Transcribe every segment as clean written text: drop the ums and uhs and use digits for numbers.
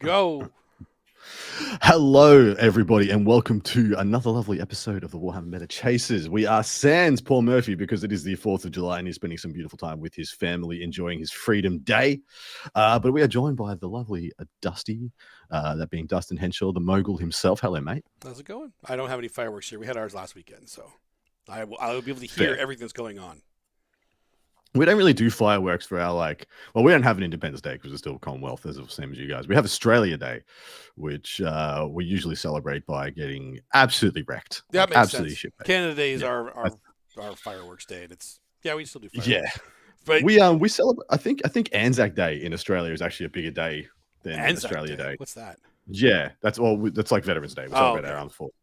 Go. Hello, everybody, and welcome to another lovely episode of the Warhammer Meta Chasers. We are sans Paul Murphy because it is the 4th of July and he's spending some beautiful time with his family, enjoying his Freedom Day. But we are joined by the lovely Dusty, that being Dustin Henshaw, the mogul himself. Hello, mate. How's it going? I don't have any fireworks here. We had ours last weekend, so I'll be able to hear everything that's going on. We don't really do fireworks for our, we don't have an Independence Day because it's still Commonwealth, as the same as you guys. We have Australia Day, which we usually celebrate by getting absolutely wrecked. That makes absolutely sense. shit. Canada Day is our fireworks day, and we still do fireworks. Yeah, but we celebrate. I think Anzac Day in Australia is actually a bigger day than Australia Day. What's that? Yeah, that's like Veterans Day. We celebrate okay. our armed forces.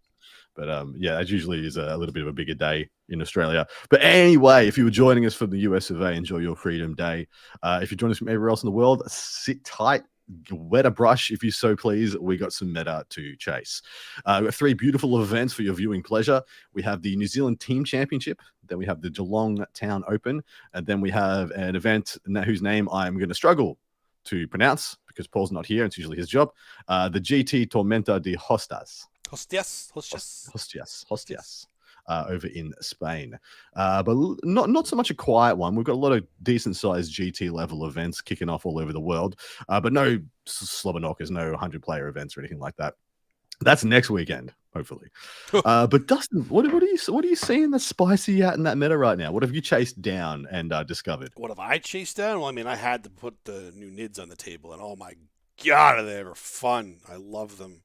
But that usually is a little bit of a bigger day in Australia. But anyway, if you were joining us from the US of A, enjoy your Freedom Day. If you're joining us from everywhere else in the world, sit tight, wet a brush if you so please. We got some meta to chase. We've got 3 beautiful events for your viewing pleasure. We have the New Zealand Team Championship, then we have the Geelong Town Open, and then we have an event whose name I'm going to struggle to pronounce because Paul's not here. It's usually his job. The GT Tormenta de Hostas. Hostias. Over in Spain, but not so much a quiet one. We've got a lot of decent sized GT level events kicking off all over the world, but no slobber knockers, no 100-player events or anything like that. That's next weekend, hopefully. But Dustin, what are you seeing that's spicy out in that meta right now? What have you chased down and discovered? What have I chased down? Well, I mean, I had to put the new NIDs on the table, and oh my god, they were fun. I love them.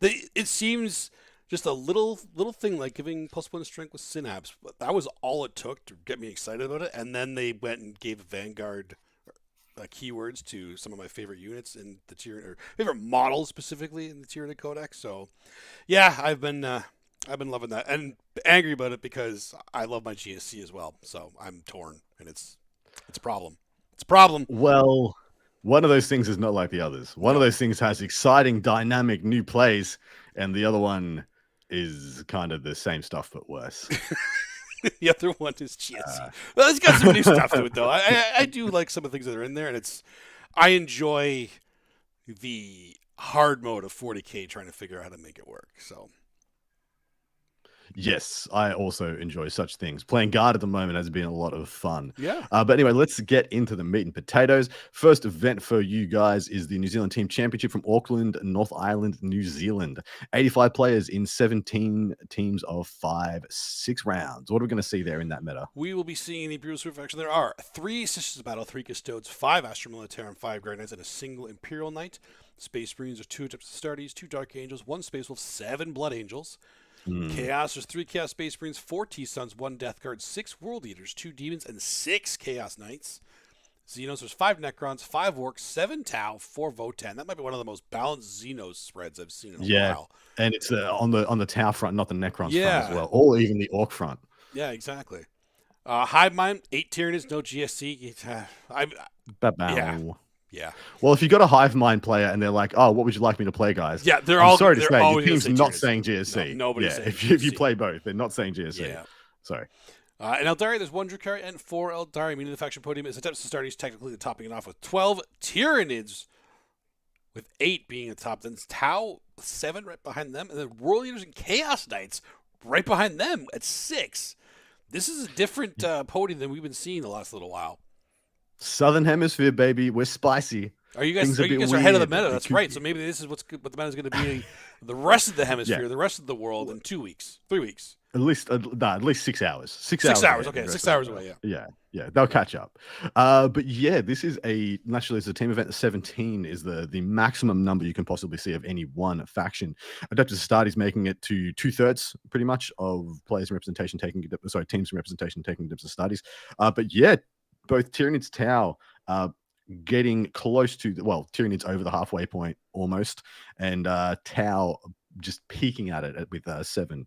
It seems just a little thing like giving +1 strength with Synapse. But that was all it took to get me excited about it. And then they went and gave Vanguard keywords to some of my favorite units in the Tyranid, or favorite models specifically in the Tyranid Codex. So, yeah, I've been loving that and angry about it because I love my GSC as well. So I'm torn, and it's a problem. It's a problem. Well, one of those things is not like the others. One of those things has exciting, dynamic new plays, and the other one is kind of the same stuff but worse. The other one is GSC. Well, it's got some new stuff to it, though. I do like some of the things that are in there, and I enjoy the hard mode of 40k trying to figure out how to make it work. So. Yes, I also enjoy such things. Playing guard at the moment has been a lot of fun. Yeah. But anyway, let's get into the meat and potatoes. First event for you guys is the New Zealand Team Championship from Auckland, North Island, New Zealand. 85 players in 17 teams of 6 rounds. What are we going to see there in that meta? We will be seeing the Brutal Superfection. There are 3 Sisters of Battle, 3 Custodes, 5 Astro Militarum, 5 Guard Knights, and a single Imperial Knight. Space Marines are 2 Adeptos Astartes, 2 Dark Angels, 1 Space Wolf, 7 Blood Angels. Chaos, there's 3 Chaos Space Marines, 4 T-Suns, 1 Death Guard, 6 World Eaters, 2 Demons, and 6 Chaos Knights. Xenos, there's 5 Necrons, 5 Orcs, 7 Tau, 4 Votan. That might be one of the most balanced Xenos spreads I've seen in a while. And it's on the Tau front, not the Necrons front as well, or even the Orc front. Yeah, exactly. Hive Mind, 8 Tyranids, no GSC. Yeah. Well, if you got a Hive Mind player and they're like, "Oh, what would you like me to play, guys?" Yeah, I'm sorry to say, your team's not saying GSC. No, nobody's saying GSC. If you play both, they're not saying GSC. Yeah. Sorry. In Eldari, there's 1 Drukhari and 4 Eldari, meaning the faction podium is Adeptos Astartes, technically topping it off with 12 Tyranids, with 8 being at the top. Then it's Tau, 7 right behind them, and then World Eaters and Chaos Knights right behind them at 6. This is a different podium than we've been seeing the last little while. Southern Hemisphere, baby, we're spicy. You guys are ahead of the meta. That's right. So maybe this is what the meta is going to be the rest of the hemisphere, the rest of the world in 2 weeks, 3 weeks. At least 6 hours. 6 hours. Okay, 6 hours away. Yeah. They'll catch up. But yeah, this is naturally it's a team event. 17 is the maximum number you can possibly see of any one faction. Adeptus Astartes making it to 2/3 pretty much of players in representation teams in representation taking Adeptus Astartes. But yeah, both Tyranids Tau getting close to Tyranids over the halfway point almost, and Tau just peaking at it with 7.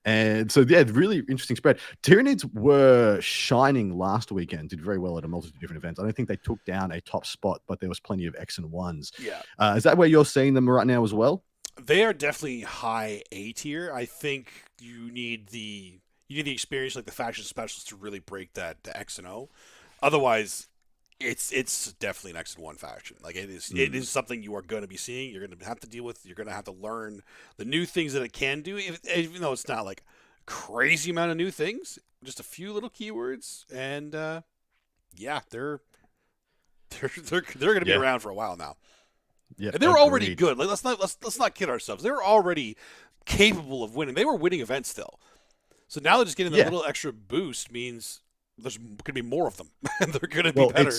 And so really interesting spread. Tyranids were shining last weekend, did very well at a multitude of different events. I don't think they took down a top spot, but there was plenty of X and 1s. Yeah. Is that where you're seeing them right now as well? They are definitely high A tier. I think you need the experience like the faction specialists to really break that to X and O. Otherwise, it's definitely an X-1 faction. Like it is something you are going to be seeing. You're going to have to deal with. You're going to have to learn the new things that it can do, even though it's not like crazy amount of new things. Just a few little keywords, and yeah, they're going to be Yeah. around for a while now. Yeah, And they were already agreed. good. Like let's not kid ourselves. They were already capable of winning. They were winning events still. So now they're just getting that Yeah. little extra boost means there's going to be more of them, and they're going to be Well, better.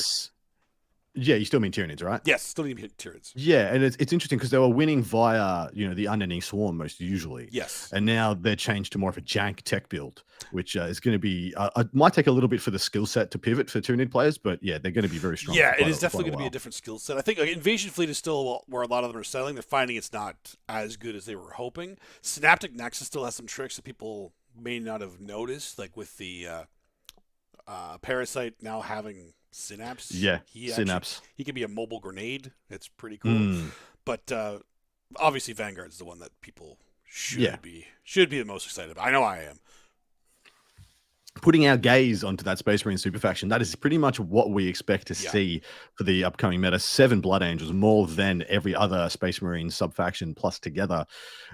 yeah, you still mean Tyranids, right? Yes, still need to hit Tyranids. Yeah, and it's interesting because they were winning via, the unending swarm most usually. Yes. And now they're changed to more of a jank tech build, which is going to be, it might take a little bit for the skill set to pivot for Tyranid players, but yeah, they're going to be very strong. Yeah, for it is quite definitely quite going to be a while. different skill set. I think Invasion Fleet is still where a lot of them are settling. They're finding it's not as good as they were hoping. Synaptic Nexus still has some tricks that people may not have noticed, like with the Parasite now having Synapse. Yeah, he Synapse. he can be a mobile grenade. It's pretty cool. Mm, But obviously, Vanguard's the one that people should Yeah. be the most excited about. I know I am. Putting our gaze onto that Space Marine super faction, that is pretty much what we expect to Yeah. see for the upcoming meta. 7 Blood Angels, more than every other Space Marine sub faction plus together,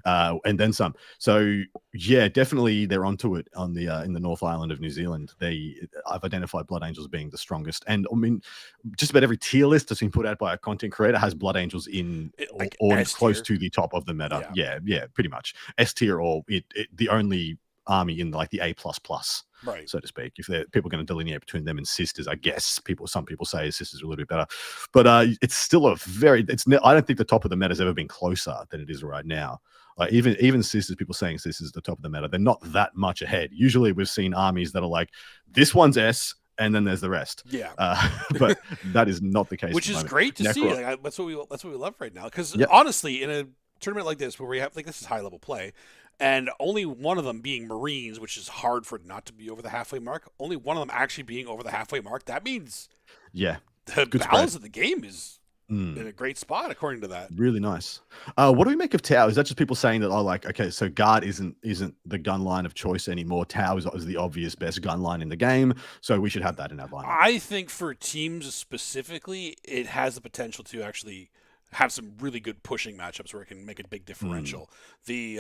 and then some. So yeah, definitely they're onto it on the in the North Island of New Zealand. I've identified Blood Angels being the strongest, and I mean, just about every tier list that's been put out by a content creator has Blood Angels in Like or S close tier. to the top of the meta. Yeah, pretty much S tier, or the only army in like the A++. Right. So to speak. If people are going to delineate between them and sisters, I guess some people say sisters are a little bit better, but it's still I don't think the top of the meta has ever been closer than it is right now. Like even sisters, people saying sisters is the top of the meta, they're not that much ahead. Usually we've seen armies that are like, this one's S, and then there's the rest. Yeah. But that is not the case. Which at the is moment. great to see. Necro- Like, that's what we love right now. Because Yep. honestly, in a tournament like this, where we have this is high level play, and only one of them being Marines, which is hard for it not to be over the halfway mark. Only one of them actually being over the halfway mark. That means Yeah, the Good balance spread. of the game is Mm. in a great spot, according to that. Really nice. What do we make of Tau? Is that just people saying that, okay, so guard isn't the gun line of choice anymore? Tau is the obvious best gun line in the game, so we should have that in our lineup. I think for teams specifically, it has the potential to actually have some really good pushing matchups where it can make a big differential. The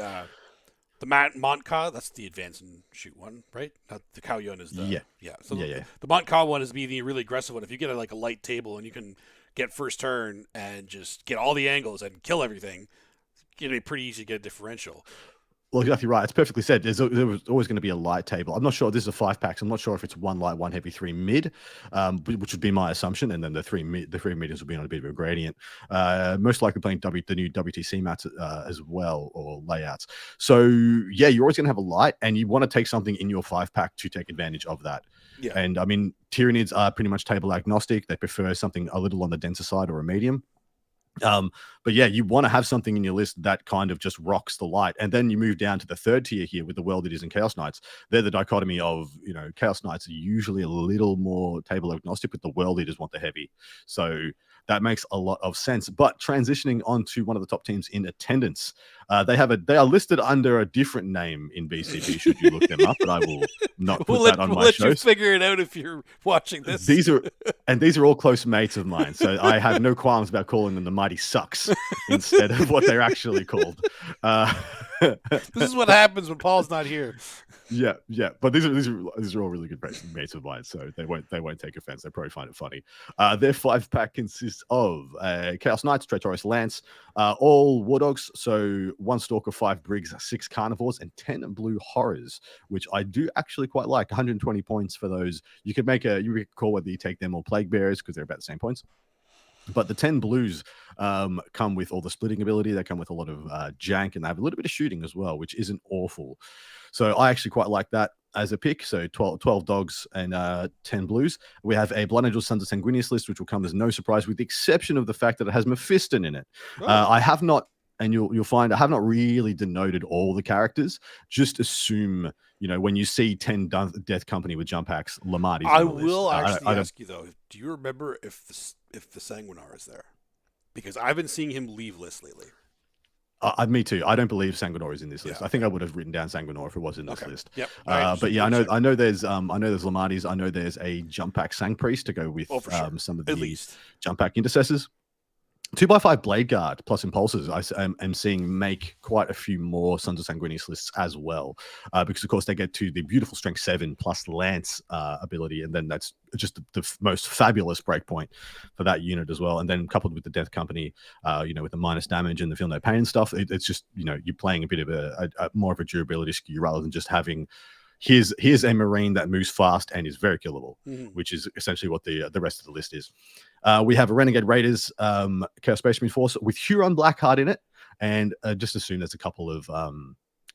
Montka, that's the advance and shoot one, right? Not the Kaoyun is the Yeah. So Yeah. the Montka one is the really aggressive one. If you get a light table and you can get first turn and just get all the angles and kill everything, it'd be pretty easy to get a differential. Well, exactly right. It's perfectly said. There was always going to be a light table. I'm not sure. This is a 5-pack, so I'm not sure if it's 1 light, 1 heavy, 3 mid, which would be my assumption. And then the three mediums will be on a bit of a gradient. Most likely playing the new WTC mats as well, or layouts. So yeah, you're always going to have a light, and you want to take something in your 5-pack to take advantage of that. Yeah. And I mean, Tyranids are pretty much table agnostic. They prefer something a little on the denser side or a medium. But yeah, you want to have something in your list that kind of just rocks the light. And then you move down to the 3rd tier here with the World Eaters and Chaos Knights. They're the dichotomy of, Chaos Knights are usually a little more table agnostic, but the World Eaters want the heavy. So that makes a lot of sense. But transitioning on to one of the top teams in attendance, they are listed under a different name in BCB. Should you look them up? But I will not put that on my let you shows. figure it out if you're watching this. These are all close mates of mine, so I have no qualms about calling them the Mighty Sucks instead of what they're actually called. This is what happens when Paul's not here. Yeah, but these are all really good mates of mine, so they won't take offense. They probably find it funny. Their 5-pack consists of Chaos Knights, Traitorous Lance, all War Dogs, so 1 Stalker, 5 Brigs, 6 Carnivores, and 10 Blue Horrors, which I do actually quite like. 120 points for those. You could call whether you take them or Plague Bearers because they're about the same points. But the 10 blues come with all the splitting ability. They come with a lot of jank, and they have a little bit of shooting as well, which isn't awful. So I actually quite like that as a pick. So 12 dogs and 10 blues. We have a Blood Angel Sons of Sanguinius list, which will come as no surprise, with the exception of the fact that it has Mephiston in it. Oh. I have not, and you'll find I have not really denoted all the characters. Just assume, when you see 10 Death Company with jump hacks, Lamarty's I on the will list. actually ask you though. Do you remember if the Sanguinar is there? Because I've been seeing him leave lists lately. Me too. I don't believe Sanguinor is in this list. Yeah, I think I would have written down Sanguinor if it was in this okay. list. Yep. But yeah, I know there's Lamartis. I know there's a jump pack Sang Priest to go with for sure. some of At the least jump pack intercessors. 2x5 Blade Guard plus Impulses, I'm seeing make quite a few more Sons of Sanguinius lists as well, because of course they get to the beautiful Strength 7 plus Lance ability, and then that's just the most fabulous breakpoint for that unit as well. And then coupled with the Death Company, with the minus damage and the Feel No Pain stuff, it's just, you're playing a bit of a more of a durability skew rather than just having here's a Marine that moves fast and is very killable, which is essentially what the rest of the list is. We have a Renegade Raiders Chaos Space Marine Force with Huron Blackheart in it, and just assume there's a couple of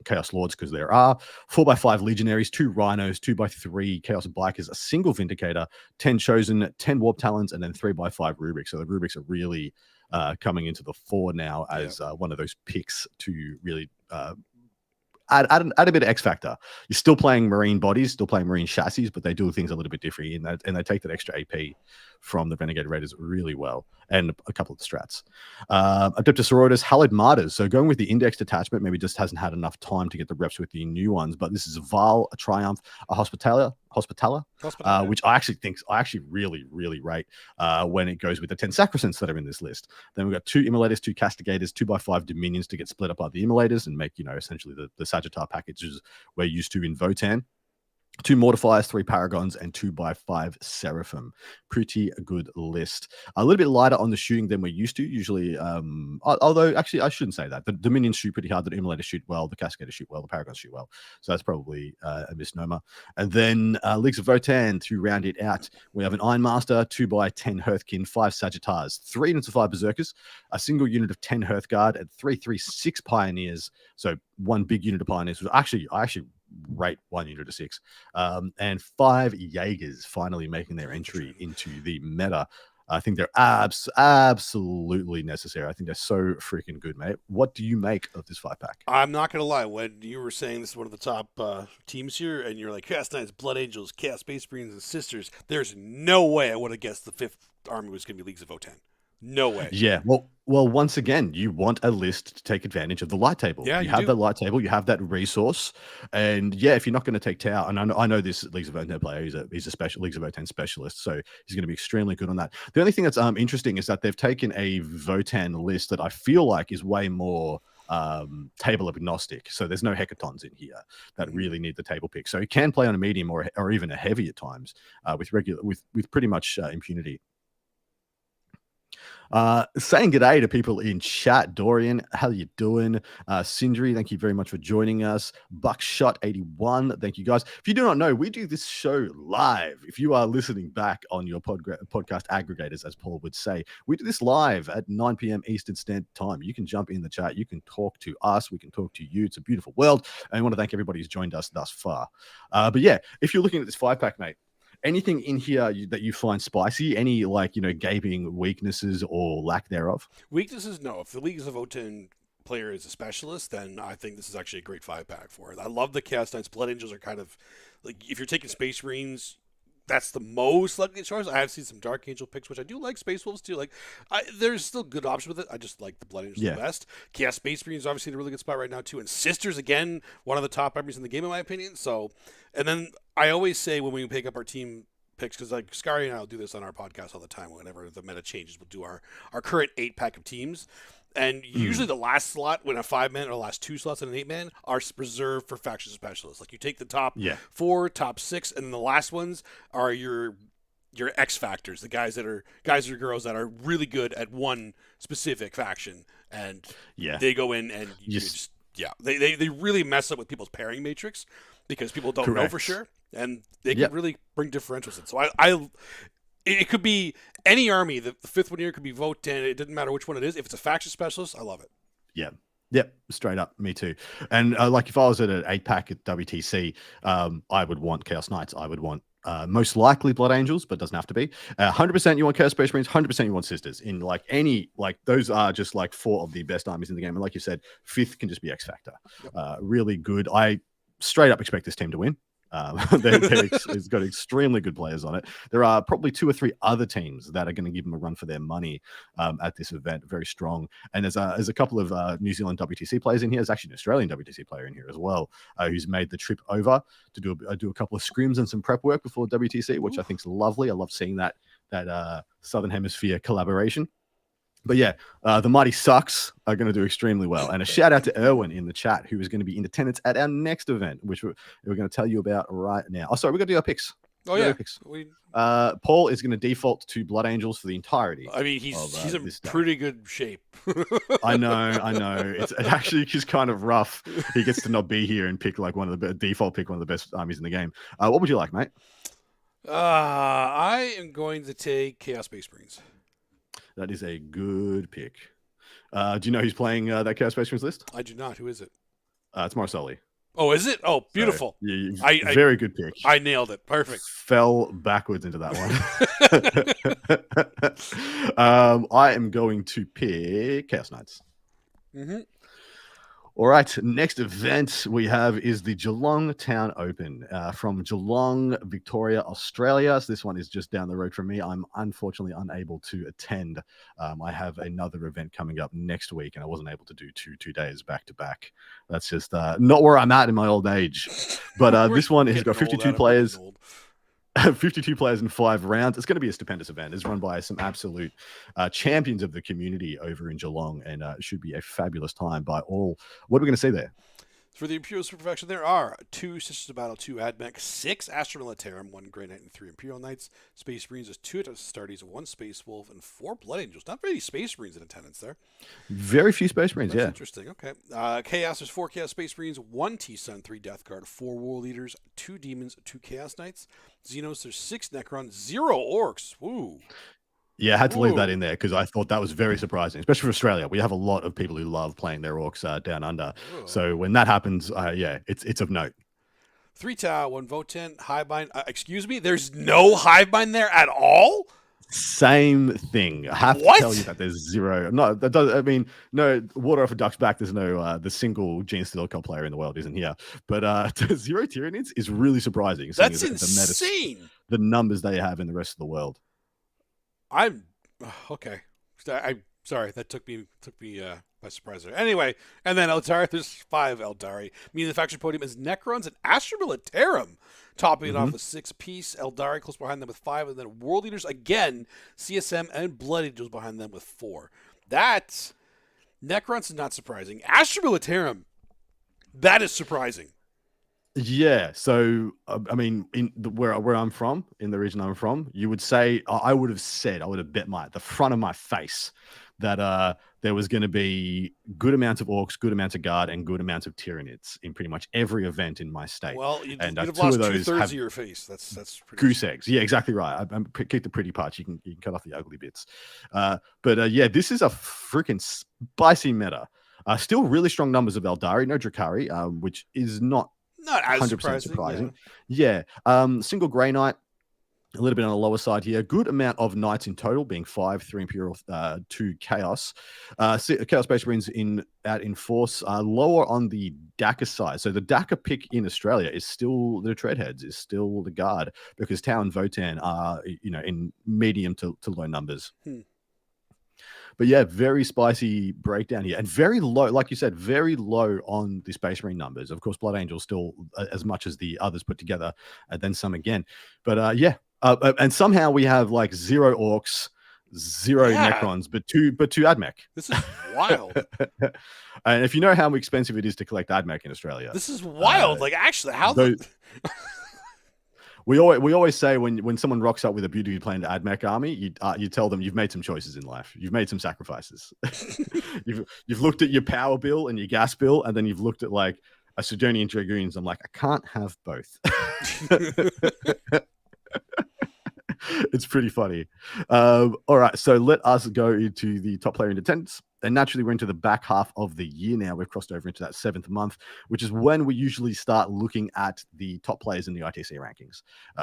Chaos Lords, because there are 4x5 Legionaries, 2 Rhinos, 2x3 Chaos Bikers, a single Vindicator, 10 Chosen, 10 Warp Talons, and then 3x5 Rubrics. So the Rubrics are really coming into the fore now as one of those picks to really add a bit of X factor. You're still playing Marine bodies, still playing Marine chassis, but they do things a little bit differently, and they take that extra AP from the Renegade Raiders really well, and a couple of the strats. Adeptus Sororitas, Hallowed Martyrs. So going with the indexed attachment, maybe just hasn't had enough time to get the reps with the new ones, but this is a Val, a Triumph, a Hospitaller, which I actually really, really rate when it goes with the 10 Sacrosands that are in this list. Then we've got 2 Immolators, 2 Castigators, 2x5 Dominions to get split up by the Immolators and make, essentially the Sagittar packages we're used to in Votann. 2 Mortifiers, 3 Paragons, and 2x5 Seraphim. Pretty good list. A little bit lighter on the shooting than we're used to. Usually, although actually I shouldn't say that. The Dominions shoot pretty hard, the Immolators shoot well, the Cascaders shoot well, the Paragons shoot well. So that's probably a misnomer. And then Leagues of Votann to round it out. We have an Ironmaster, 2x10 Hearthkin, 5 Sagittars, 3 units of 5 Berserkers, a single unit of 10 Hearthguard, and 3/6 Pioneers. So 1 big unit of Pioneers. I actually rate 1 unit of 6, and 5 Jaegers finally making their entry into the meta. I think they're absolutely necessary. I think they're so freaking good, mate. What do you make of this 5-pack? I'm not going to lie. When you were saying this is one of the top teams here, and you're like, Chaos Knights, Blood Angels, Chaos Space Marines, and Sisters, there's no way I would have guessed the 5th army was going to be Leagues of Votann. No way. Yeah. Well, once again, you want a list to take advantage of the light table. Yeah, you have that light table, you have that resource, and yeah, if you're not going to take Tau, and I know this Leagues of Votann player, he's a special Leagues of Votann specialist, so he's going to be extremely good on that. The only thing that's interesting is that they've taken a Votann list that I feel like is way more table agnostic. So there's no hecatons in here that really need the table pick. So you can play on a medium or even a heavy at times with pretty much impunity. Saying g'day to people in chat. Dorian, how you doing? Sindri, thank you very much for joining us. Buckshot81, thank you guys. If you do not know, we do this show live. If you are listening back on your podcast aggregators, as Paul would say, we do this live at 9 p.m. Eastern Standard Time. You can jump in the chat. You can talk to us. We can talk to you. It's a beautiful world. And I want to thank everybody who's joined us thus far. But yeah, if you're looking at this 5-pack, mate, anything in here that you find spicy? Any gaping weaknesses or lack thereof? Weaknesses, no. If the Leagues of Votann player is a specialist, then I think this is actually a great 5-pack for it. I love the Chaos Knights. Blood Angels are kind of like, if you're taking Space Marines, that's the most likely choice. I have seen some Dark Angel picks, which I do like. Space Wolves too. There's still good options with it. I just like the Blood Angels the best. Chaos Space Marines obviously in a really good spot right now too. And Sisters, again, one of the top armies in the game in my opinion. So, and then I always say when we pick up our team picks, because like Scary and I will do this on our podcast all the time. Whenever the meta changes, we'll do our current 8-pack of teams. And usually the last slot, when a 5-man or the last 2 slots in an 8-man are reserved for faction specialists. Like you take the top 4, top 6, and then the last ones are your X factors, the guys or girls that are really good at one specific faction, and they go in and they really mess up with people's pairing matrix because people don't know for sure, and they can really bring differentials in. So it could be any army. The 5th one here could be Votann. It doesn't matter which one it is. If it's a faction specialist, I love it. Yeah. Yep, straight up. Me too. And if I was at an 8-pack at WTC, I would want Chaos Knights. I would want most likely Blood Angels, but doesn't have to be. 100% you want Chaos Space Marines, 100% you want Sisters. In those are just 4 of the best armies in the game. And like you said, 5th can just be X Factor. Really good. I straight up expect this team to win. It's got extremely good players on it. There are probably 2 or 3 other teams that are going to give them a run for their money at this event. Very strong. And there's a couple of New Zealand WTC players in here. There's actually an Australian WTC player in here as well, who's made the trip over to do a couple of scrims and some prep work before WTC, which I think is lovely. I love seeing that Southern Hemisphere collaboration. But yeah, the Mighty Sucks are going to do extremely well. And a shout out to Erwin in the chat, who is going to be in attendance at our next event, which we're going to tell you about right now. Oh, sorry, we're going to do our picks. Oh, yeah. Picks. Paul is going to default to Blood Angels for the entirety. I mean, he's in pretty good shape. I know. It's actually just kind of rough. He gets to not be here and pick like one of the best armies in the game. What would you like, mate? I am going to take Chaos Space Marines. That is a good pick. Do you know who's playing that Chaos Space Marines list? I do not. Who is it? It's Marsoli. Oh, is it? Oh, beautiful. So, yeah, very good pick. I nailed it. Perfect. Fell backwards into that one. I am going to pick Chaos Knights. Mm-hmm. All right, next event we have is the Geelong Town Open from Geelong, Victoria, Australia. So this one is just down the road from me. I'm unfortunately unable to attend. I have another event coming up next week, and I wasn't able to do two days back to back. That's just not where I'm at in my old age. But this one has got 52 players. 52 players in 5 rounds. It's going to be a stupendous event. It's run by some absolute champions of the community over in Geelong, and it should be a fabulous time by all. What are we going to see there? For the Imperial Superfection, there are 2 Sisters of Battle, 2 Admech, 6 Astra Militarum, 1 Grey Knight, and 3 Imperial Knights. Space Marines is 2 Astartes, 1 Space Wolf, and 4 Blood Angels. Not very Space Marines in attendance there. Very few Space Marines, That's yeah. Interesting, okay. Chaos, there's 4 Chaos Space Marines, 1 T-Sun, 3 Death Guard, 4 War Leaders, 2 Demons, 2 Chaos Knights. Xenos, there's 6 Necrons, 0 Orcs. Woo! Yeah, I had to leave that in there because I thought that was very surprising, especially for Australia. We have a lot of people who love playing their orcs down under. Ooh. So when that happens, it's of note. 3 Tau, 1 Votan, Hivebind. Excuse me, there's no Hivebind there at all? Same thing. I have to tell you that there's 0. No, that does. I mean, no. Water off a duck's back. There's no. The single Gene Steelco player in the world isn't here. But 0 Tyranids is really surprising. That's insane. The numbers they have in the rest of the world. I'm okay. I'm sorry. That took me by surprise there. Anyway, and then Eldari, there's 5 Eldari. Meaning the faction podium is Necrons and Astra Militarum, topping it off with 6 piece. Eldari close behind them with 5, and then World Leaders again, CSM and Blood Angels behind them with 4. That Necrons is not surprising. Astra Militarum, that is surprising. Yeah, so I mean, where I'm from, in the region I'm from, you would say I would have bet the front of my face that there was going to be good amounts of orcs, good amounts of guard, and good amounts of Tyranids in pretty much every event in my state. Well, you'd have lost 2/3 of your face. That's pretty goose eggs. Yeah, exactly right. I keep the pretty parts. You can cut off the ugly bits. But this is a freaking spicy meta. Still really strong numbers of Eldari, no Drakari, which is not as 100% surprising. Yeah. Single Grey Knight, a little bit on the lower side here. Good amount of knights in total, being 5, 3 Imperial, 2 Chaos. Chaos Space Marines out in force, lower on the DACA side. So the DACA pick in Australia is still the Treadheads, is still the Guard, because Tau and Votan are, in medium to low numbers. But yeah, very spicy breakdown here, and very low, like you said, very low on the Space Marine numbers. Of course, Blood Angel still as much as the others put together, and then some again. But and somehow we have like 0 Orcs, 0 Necrons, but two Admech. This is wild. And if you know how expensive it is to collect Admech in Australia, this is wild. Like actually, how We always say when someone rocks up with a beautifully planned Admech army, you tell them you've made some choices in life. You've made some sacrifices. you've looked at your power bill and your gas bill, and then you've looked at like a Sidonian Dragoons. I'm like, I can't have both. It's pretty funny. All right, so let us go into the top player in attendance. And naturally, we're into the back half of the year now. We've crossed over into that 7th month, which is when we usually start looking at the top players in the ITC rankings,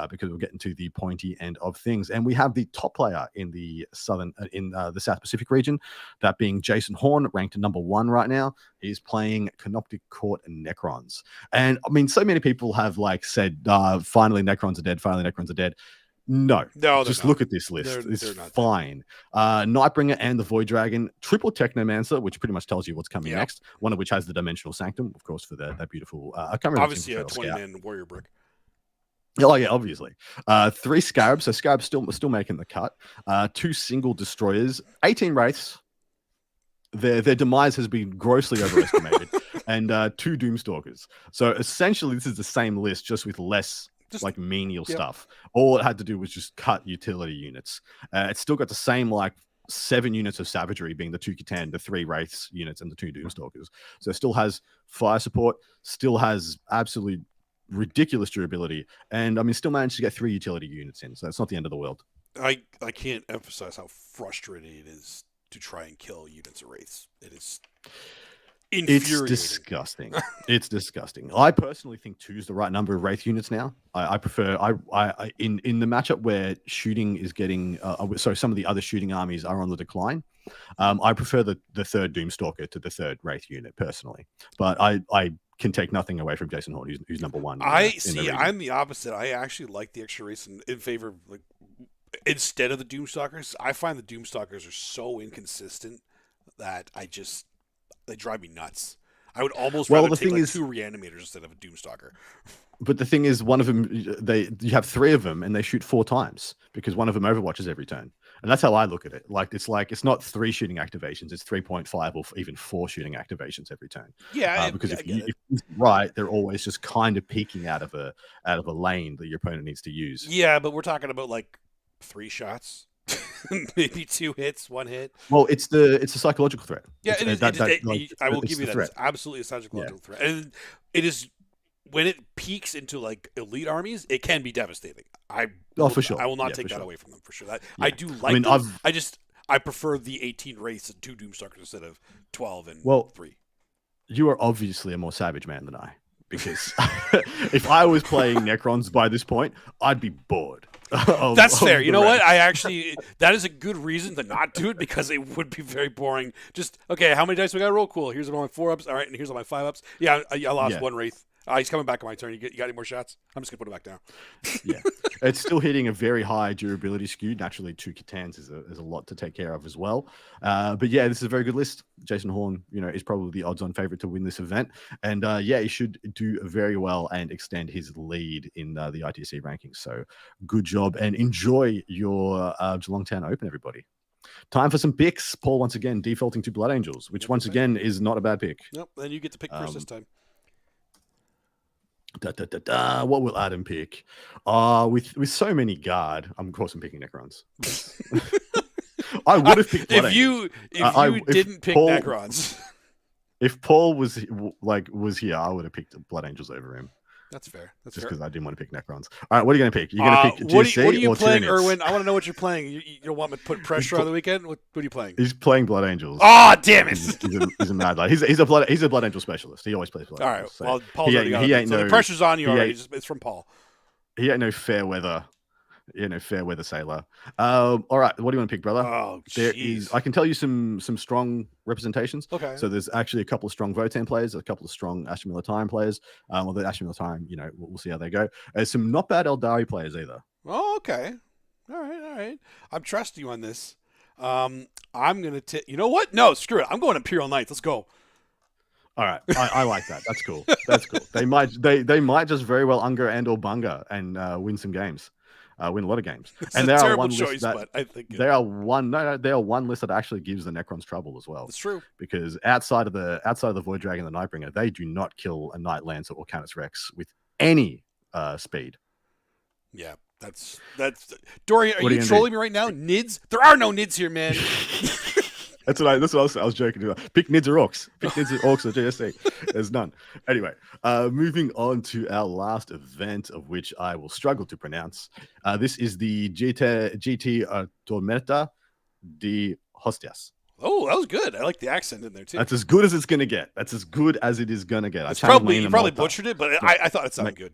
because we're getting to the pointy end of things. And we have the top player in the the South Pacific region, that being Jason Horn, ranked number 1 right now. He's playing Canoptic Court and Necrons. And I mean, so many people have like said, finally Necrons are dead. Finally Necrons are dead. No, just look at this list. It's fine. Nightbringer and the Void Dragon, triple Technomancer, which pretty much tells you what's coming next. One of which has the Dimensional Sanctum, of course, for that beautiful. I can't remember. Obviously, a 20-man warrior brick. Oh yeah, obviously. 3 Scarabs, so Scarabs still making the cut. 2 single destroyers, 18 wraiths. Their demise has been grossly overestimated, and 2 Doomstalkers. So essentially, this is the same list, just with less. Like menial stuff. All it had to do was just cut utility units. It's still got the same like 7 units of savagery, being the 2 Catan, the 3 Wraiths units, and the 2 Doomstalkers. So it still has fire support, still has absolutely ridiculous durability, and I mean still managed to get 3 utility units in. So it's not the end of the world. I can't emphasize how frustrating it is to try and kill units of Wraiths. It is infuriating. It's disgusting. It's disgusting. I personally think 2 is the right number of Wraith units now. I prefer in the matchup where shooting is getting some of the other shooting armies are on the decline. I prefer the 3rd Doomstalker to the 3rd Wraith unit personally. But I can take nothing away from Jason Horn, who's number 1. I'm the opposite. I actually like the extra Wraiths in favor of like instead of the Doomstalkers. I find the Doomstalkers are so inconsistent that they drive me nuts. I would almost rather take 2 Reanimators instead of a Doomstalker. But the thing is, one of them, you have 3 of them, and they shoot 4 times because one of them overwatches every turn, and that's how I look at it. It's not 3 shooting activations; it's 3.5 or even 4 shooting activations every turn. Yeah, because if you're right, they're always just kind of peeking out of a lane that your opponent needs to use. Yeah, but we're talking about like 3 shots. Maybe 2 hits, 1 hit. Well, it's a psychological threat. Yeah, I will give you that. It's absolutely a psychological threat, and it is when it peaks into like elite armies, it can be devastating. For sure. I will not take that away from them for sure. I do like. I prefer the 18 Wraiths and 2 Doomstalkers instead of 12 and 3. You are obviously a more savage man than I, because if I was playing Necrons by this point, I'd be bored. That's fair. You know what? That is a good reason to not do it, because it would be very boring. Just, okay, how many dice we got to roll? Cool. Here's all my 4 ups. All right, and here's all my 5 ups. Yeah, I lost 1 Wraith. He's coming back on my turn. You got any more shots? I'm just going to put it back down. Yeah. It's still hitting a very high durability skew. Naturally, 2 Catans is a lot to take care of as well. But yeah, this is a very good list. Jason Horn, is probably the odds-on favorite to win this event. And he should do very well and extend his lead in the ITC rankings. So good job, and enjoy your Geelong Town Open, everybody. Time for some picks. Paul, once again, defaulting to Blood Angels, which once again is not a bad pick. Nope, then you get to pick first this time. What will Adam pick? With so many guard, of course I'm picking Necrons. I would have picked Blood Angels. If you didn't pick Necrons. If Paul was here, I would have picked Blood Angels over him. That's fair. That's just because I didn't want to pick Necrons. All right, what are you going to pick? You're going to pick GSC what are you or playing, Tyranids? Erwin? I want to know what you're playing. You don't want me to put pressure on the weekend? What are you playing? He's playing Blood Angels. Oh, damn it! He's a mad lad. He's a Blood Angel specialist. He always plays Blood Angels. All right. Well, Paul's already got it. So the pressure's on you already. It's from Paul. He ain't no fair weather. Fair weather sailor. All right, what do you want to pick, brother? Oh, I can tell you some strong representations. Okay. So there's actually a couple of strong Votan players, a couple of strong Ashmiller Time players. Well, the Ashmiller Time, we'll see how they go. There's some not bad Eldari players either. Oh, okay. All right. I'm trusting you on this. I'm gonna you know what? No, screw it. I'm going Imperial Knights. Let's go. All right, I like that. That's cool. That's cool. They might just very well Unger and or Bunga and win some games. Win a lot of games. And there are one choice, but I think they are one list that actually gives the Necrons trouble as well. That's true. Because outside of the Void Dragon and the Nightbringer, they do not kill a Night Lancer or Canis Rex with any speed. Yeah, that's Dorian, are you trolling me right now? Nids? There are no Nids here, man. That's what I was joking about. Pick Nids or Orcs. Pick Nids or Orcs or GSC. There's none. Anyway, moving on to our last event, of which I will struggle to pronounce. This is the GT Tormenta de Hostias. Oh, that was good. I like the accent in there too. That's as good as it's gonna get. That's as good as it is gonna get. You probably butchered it, but I thought it sounded good.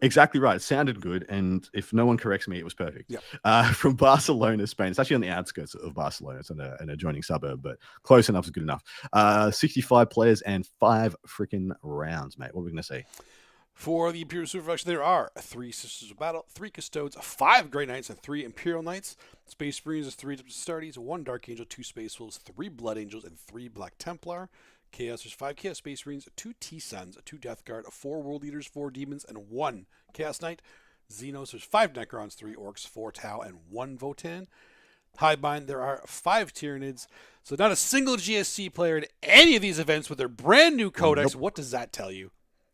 Exactly right. It sounded good, and if no one corrects me, it was perfect. Yeah. From Barcelona, Spain. It's actually on the outskirts of Barcelona. It's in an adjoining suburb, but close enough is good enough. 65 players and 5 freaking rounds, mate. What are we gonna say? For the Imperial Superfection, there are 3 Sisters of Battle, 3 Custodes, 5 Grey Knights, and 3 Imperial Knights. Space Marines, 3 Astartes, 1 Dark Angel, 2 Space Wolves, 3 Blood Angels, and 3 Black Templar. Chaos, there's 5 Chaos Space Marines, 2 T-Suns, 2 Death Guard, 4 World Eaters, 4 Demons, and 1 Chaos Knight. Xenos, there's 5 Necrons, 3 Orcs, 4 Tau, and 1 Votan. Highbind, there are 5 Tyranids. So not a single GSC player in any of these events with their brand new codex. Nope. What does that tell you?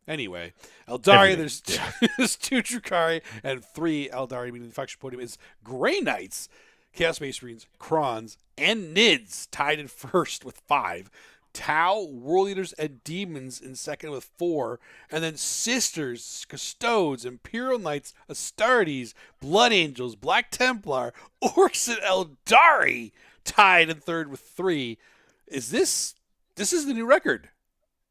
Anyway, Eldari, there's 2 Drukhari and 3 Eldari, meaning the faction podium is Grey Knights, Chaos Space Marines, Krons, and Nids tied in first with 5. Tau, World Eaters, and Demons in second with 4. And then Sisters, Custodes, Imperial Knights, Astartes, Blood Angels, Black Templar, Orcs, and Eldari tied in third with 3. This is the new record.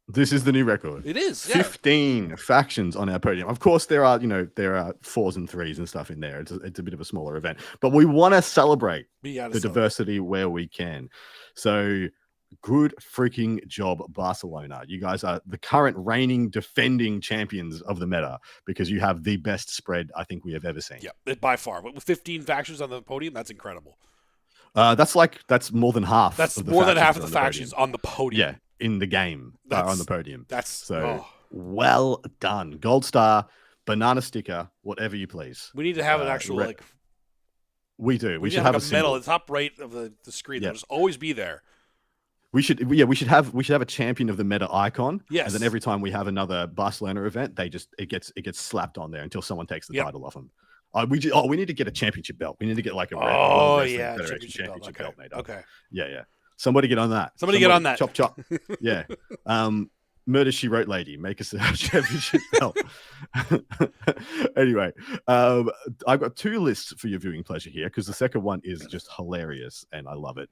This is the new record. It is, yeah. 15 factions on our podium. Of course, there are 4s and 3s and stuff in there. It's a bit of a smaller event, but we want to celebrate the diversity where we can. So good freaking job, Barcelona. You guys are the current reigning, defending champions of the meta because you have the best spread I think we have ever seen. Yeah, by far. But with 15 factions on the podium, that's incredible. That's more than half. That's more than half of the factions on the podium. Yeah. In the game on the podium. Well done. Gold star, banana sticker, whatever you please. We need to have an actual we do. We should have a medal at the top right of the screen. That'll just always be there. We should have a champion of the meta icon. Yes. And then every time we have another Barcelona event, it gets slapped on there until someone takes the title off them. We need to get a championship belt. We need to get like a championship belt made up. Okay. Yeah. Somebody get on that. Somebody get on that. Chop. Yeah. Murder, She Wrote lady. Make us a championship belt. Anyway, I've got 2 lists for your viewing pleasure here because the second one is just hilarious and I love it.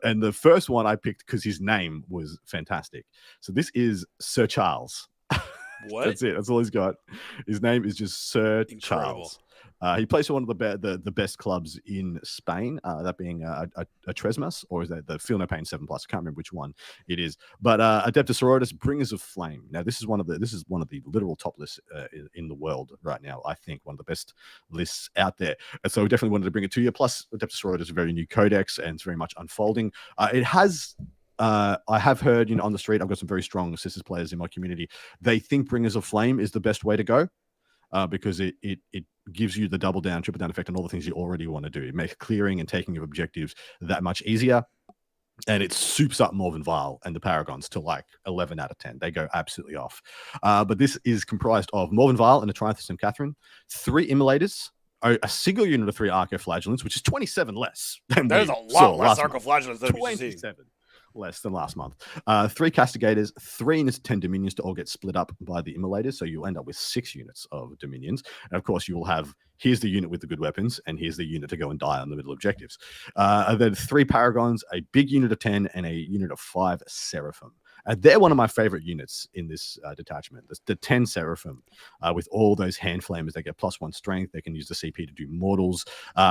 And the first one I picked because his name was fantastic. So this is Sir Charles. What? That's it. That's all he's got. His name is just Sir Incredible. Charles. He plays for one of the best clubs in Spain, that being a Tresmas, or is that the Feel No Pain 7+? I can't remember which one it is. But Adeptos Sororitas, Bringers of Flame. Now, this is one of the literal top lists in the world right now. I think one of the best lists out there. And so we definitely wanted to bring it to you. Plus, Adeptos Sororitas is a very new codex and it's very much unfolding. It has. I have heard, on the street, I've got some very strong Sisters players in my community. They think Bringers of Flame is the best way to go. Because it gives you the double down, triple down effect on all the things you already want to do. It makes clearing and taking of objectives that much easier. And it soups up Morven Vile and the Paragons to like 11 out of 10. They go absolutely off. But this is comprised of Morven Vile and a Triumph of St. Catherine, 3 Immolators, a single unit of 3 Arcoflagellants, which is 27 less. That is a lot less Arcoflagellants than 27. Less than last month. 3 Castigators, 3 units of 10 Dominions to all get split up by the Immolators. So you'll end up with 6 units of Dominions. And of course, you will have, here's the unit with the good weapons, and here's the unit to go and die on the middle objectives. And then 3 Paragons, a big unit of 10, and a unit of 5 Seraphim. They're one of my favorite units in this detachment. The 10 Seraphim, with all those hand flamers, they get +1 strength. They can use the CP to do mortals.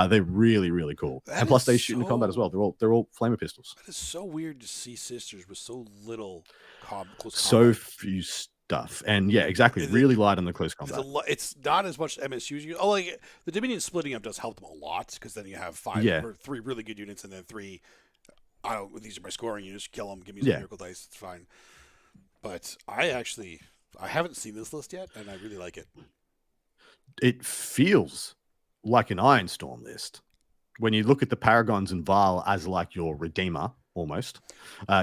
They're really, really cool. And plus, they shoot in combat as well. They're all flamer pistols. That is so weird to see Sisters with so little close combat. So few stuff. And yeah, exactly. Really light on the close combat. It's not as much MSUs. Like the Dominion splitting up does help them a lot because then you have 5 or 3 really good units and then 3. These are my scoring units. Kill them. Give me some miracle dice. It's fine. But I haven't seen this list yet, and I really like it. It feels like an Ironstorm list. When you look at the Paragons and Vile as like your Redeemer, almost.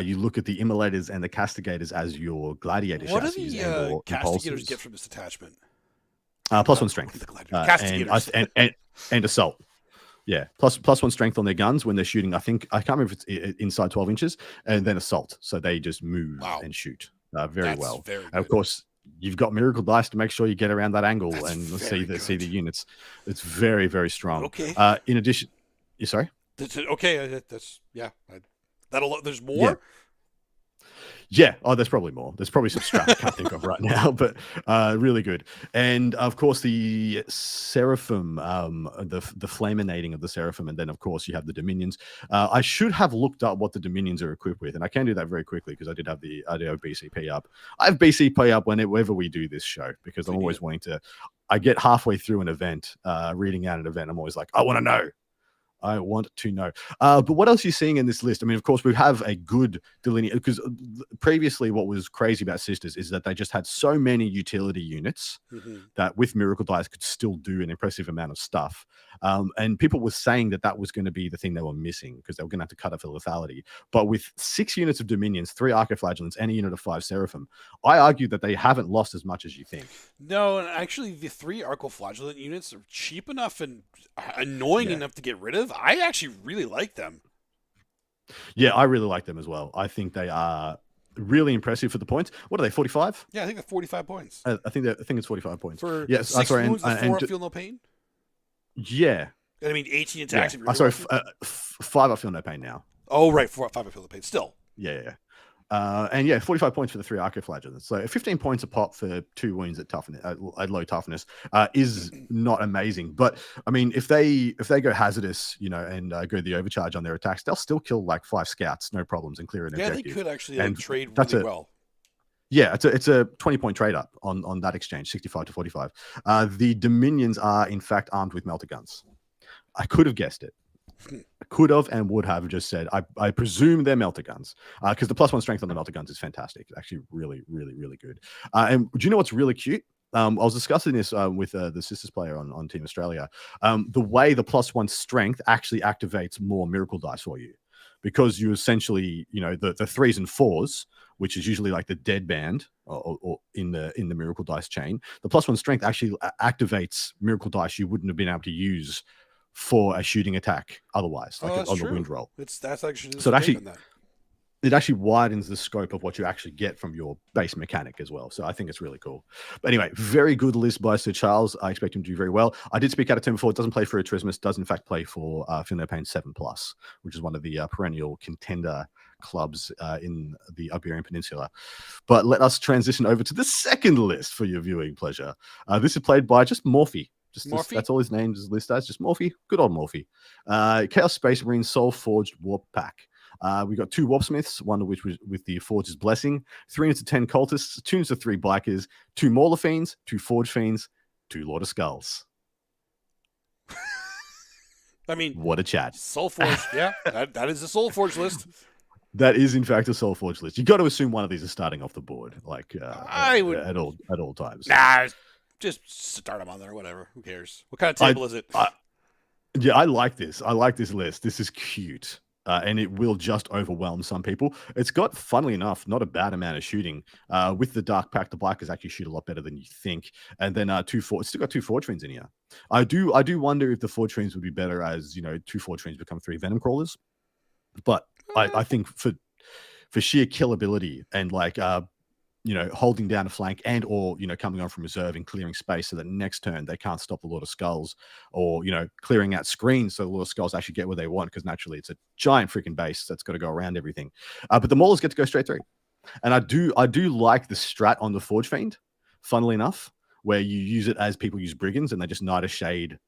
You look at the Immolators and the Castigators as your Gladiator What do chassis. the Castigators get from this attachment? +1 strength. Castigators. And Assault. Yeah, plus 1 strength on their guns when they're shooting. I can't remember if it's inside 12 inches, and then assault. So they just move and shoot very That's well. very good. And of course, you've got miracle dice to make sure you get around that angle That's and very see the good. units. It's very, very strong. Okay. In addition, you sorry? Okay, that's there's more. Yeah. Yeah. Oh, there's probably more. There's probably some strat I can't think of right now, but really good. And of course, the Seraphim, the flaminating of the Seraphim, and then of course you have the Dominions. I should have looked up what the Dominions are equipped with, and I can do that very quickly because I do have BCP up. I have BCP up whenever we do this show because I'm always wanting to. I get halfway through an event, reading out an event. I'm always like, I want to know. I want to know. But what else are you seeing in this list? I mean, of course, we have a good delineation because previously what was crazy about Sisters is that they just had so many utility units that with Miracle Dice could still do an impressive amount of stuff. And people were saying that was going to be the thing they were missing because they were going to have to cut it for lethality. But with 6 units of Dominions, 3 Archiflagellants, and a unit of 5 Seraphim, I argue that they haven't lost as much as you think. No, and actually the 3 Archiflagellant units are cheap enough and annoying enough to get rid of. I actually really like them. Yeah, I really like them as well. I think they are really impressive for the points. What are they, 45? Yeah, I think they're 45 points. I think it's 45 points. For yes, 6 sorry, wounds, and 4 feel no pain? Yeah. And I mean, 18 attacks. Yeah. Sorry, 5 I feel no pain now. Oh, right, 5 I feel no pain. Still. Yeah. And yeah, 45 points for the 3 Archiflagellants. So 15 points a pop for 2 wounds at toughness, at low toughness, is not amazing. But I mean, if they go hazardous, and go the overcharge on their attacks, they'll still kill like 5 scouts, no problems, and clear an objective. Yeah, they could actually trade really well. Yeah, it's a 20-point trade up on that exchange, 65 to 45. The Dominions are in fact armed with melter guns. I could have guessed it. I could have and would have just said, I presume they're melter guns because the +1 strength on the melter guns is fantastic. It's actually really, really, really good. And do you know what's really cute? I was discussing this with the Sisters player on Team Australia. The way the +1 strength actually activates more miracle dice for you because you essentially, the 3s and 4s, which is usually like the dead band or in the miracle dice chain, the +1 strength actually activates miracle dice you wouldn't have been able to use for a shooting attack otherwise, like on the wound roll. That's actually so it actually widens the scope of what you actually get from your base mechanic as well. So I think it's really cool. But anyway, very good list by Sir Charles. I expect him to do very well. I did speak out of turn before. It doesn't play for Trismus, does in fact play for Feel No Pain 7+, which is one of the perennial contender clubs in the Iberian Peninsula. But let us transition over to the second list for your viewing pleasure. This is played by just Morphe. That's all his name is listed as, just Morphe. Good old Morphe. Chaos Space Marine Soul Forged Warp Pack. We got 2 Warpsmiths, one of which was with the Forge's Blessing, 3 units of 10 Cultists, 2 units of 3 Bikers, 2 Mauler Fiends, 2 Forge Fiends, 2 Lord of Skulls. I mean, what a chat. Soul Forge, yeah, that is the Soul Forge list. That is, in fact, a Soul Forge list. You got to assume one of these is starting off the board, like I would at all times. Nah. Just start them on there, whatever. Who cares? What kind of table is it? I like this. I like this list. This is cute. And it will just overwhelm some people. It's got, funnily enough, not a bad amount of shooting. With the Dark Pack, the Bikers actually shoot a lot better than you think. And then it's still got 2 Forge Fiends in here. I do wonder if the Forge Fiends would be better as, 2 Forge Fiends become 3 Venom Crawlers. But I think for sheer killability and like holding down a flank and or coming on from reserve and clearing space so that next turn they can't stop the Lord of Skulls, or clearing out screens so the Lord of Skulls actually get what they want, because naturally it's a giant freaking base that's got to go around everything. But the Maulers get to go straight through, and I do like the strat on the Forge Fiend, funnily enough, where you use it as people use Brigands and they just Knight of Shade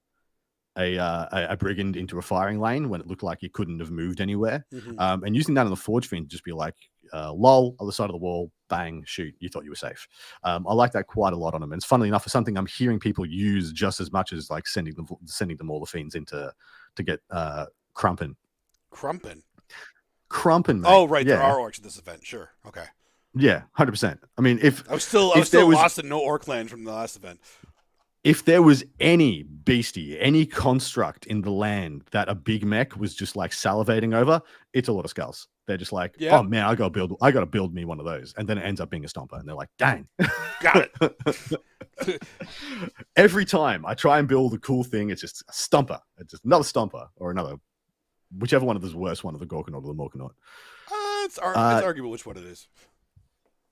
a Brigand into a firing lane when it looked like it couldn't have moved anywhere. And using that on the Forge Fiend, just be like, lol, other side of the wall, bang, shoot, you thought you were safe. I like that quite a lot on them. And it's funnily enough, for something I'm hearing people use just as much as like sending them all the fiends into to get Crumpen. Crumpen, mate. Oh, right. Yeah. There are orcs at this event. Sure. Okay. Yeah, 100%. I mean, I was still lost in no orc land from the last event. If there was any beastie, any construct in the land that a big mech was just like salivating over, it's a Lord of Skulls. They're just like, Yeah. oh man, I gotta build me one of those, and then it ends up being a stomper, and they're like, dang, Got it. Every time I try and build a cool thing, it's just a stomper. It's just another stomper or another, whichever one of those worst one of the Gorkanaut or the Morkanaut. It's arguable which one it is.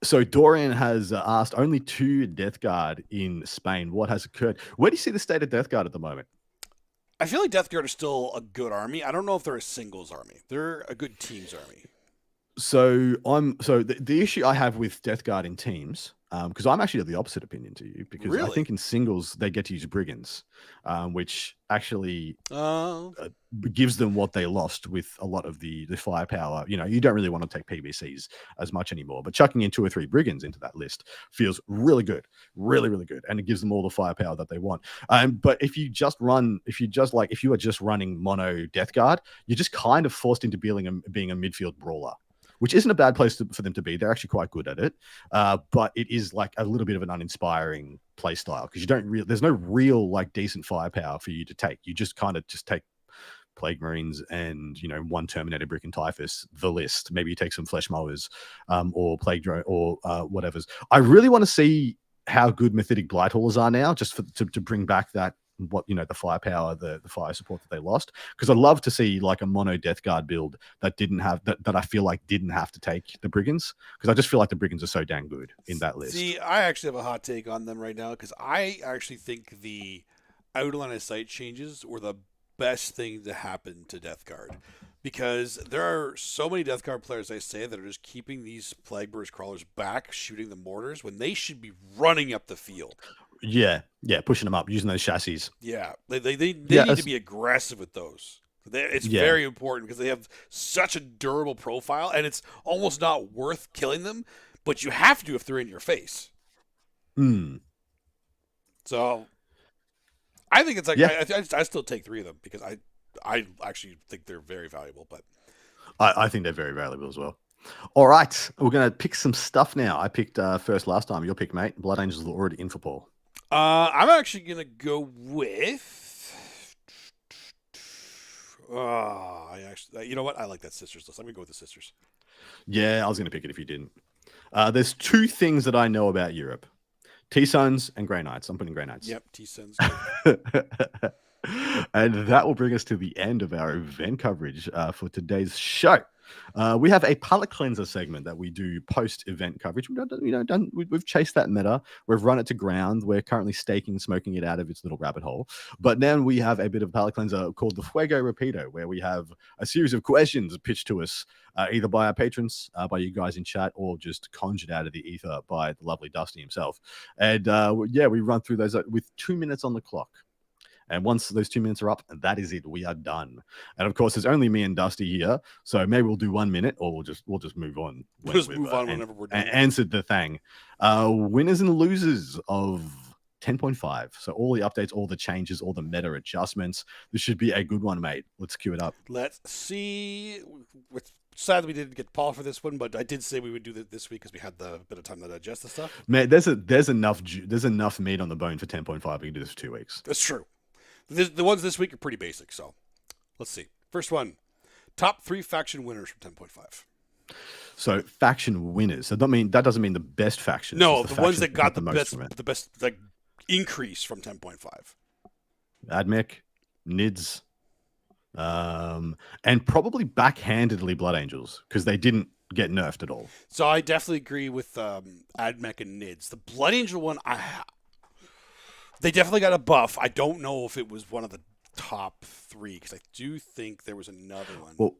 So Dorian has asked only 2 Death Guard in Spain. What has occurred? Where do you see the state of Death Guard at the moment? I feel like Death Guard is still a good army. I don't know if they're a singles army. They're a good teams army. So the issue I have with Death Guard in teams, because I'm actually of the opposite opinion to you, because Really? I think in singles they get to use brigands, which actually gives them what they lost with a lot of the firepower. You know, you don't really want to take PBCs as much anymore, but chucking in 2 or 3 brigands into that list feels really good, really, really good, and it gives them all the firepower that they want. But if you are just running mono Death Guard, you're just kind of forced into being a midfield brawler, which isn't a bad place for them to be. They're actually quite good at it. But it is like a little bit of an uninspiring play style, because there's no real like decent firepower for you to take. You just kind of just take Plague Marines and, 1 Terminator Brick and Typhus, the list. Maybe you take some Flesh Mowers, or Plague Drone, or whatever's. I really want to see how good Mythic Blight Haulers are now, just to bring back that, the firepower, the fire support that they lost, because I'd love to see like a mono Death Guard build that didn't have that I feel like didn't have to take the brigands, because I just feel like the brigands are so dang good in that list. See, I actually have a hot take on them right now, because I actually think the outline of sight changes were the best thing to happen to Death Guard, because there are so many Death Guard players, I say, that are just keeping these Plague Burst Crawlers back, shooting the mortars when they should be running up the field. Yeah, pushing them up, using those chassis. Yeah, they need to be aggressive with those. It's very important, because they have such a durable profile, and it's almost not worth killing them, but you have to if they're in your face. So I think it's like, I still take 3 of them, because I actually think they're very valuable. But I think they're very valuable as well. All right, we're going to pick some stuff now. I picked first last time. Your pick, mate. Blood Angels are already in for Paul. I'm actually going to go with... you know what? I like that Sisters list. I'm going to go with the Sisters. Yeah, I was going to pick it if you didn't. There's 2 things that I know about Europe. T-Suns and Grey Knights. I'm putting Grey Knights. Yep, T-Suns. And that will bring us to the end of our event coverage for today's show. We have a palate cleanser segment that we do post-event coverage. We've chased that meta. We've run it to ground. We're currently smoking it out of its little rabbit hole. But then we have a bit of palate cleanser called the Fuego Rapido, where we have a series of questions pitched to us either by our patrons, by you guys in chat, or just conjured out of the ether by the lovely Dusty himself. And we run through those with 2 minutes on the clock. And once those 2 minutes are up, that is it. We are done. And of course, there's only me and Dusty here, so maybe we'll do 1 minute, or we'll just move on. Whenever we're done. Answered the thing. Winners and losers of 10.5. So all the updates, all the changes, all the meta adjustments. This should be a good one, mate. Let's cue it up. Let's see. It's sad that we didn't get Paul for this one, but I did say we would do that this week because we had the bit of time to digest the stuff. Man, there's enough meat on the bone for 10.5. We can do this for 2 weeks. That's true. The ones this week are pretty basic, so let's see. First one, top 3 faction winners from 10.5. So faction winners. So that doesn't mean the best faction. No, the ones that got the best like increase from 10.5. Admech, Nids, and probably backhandedly Blood Angels, because they didn't get nerfed at all. So I definitely agree with Admech and Nids. The Blood Angel one, they definitely got a buff. I don't know if it was one of the top 3, because I do think there was another one. Well,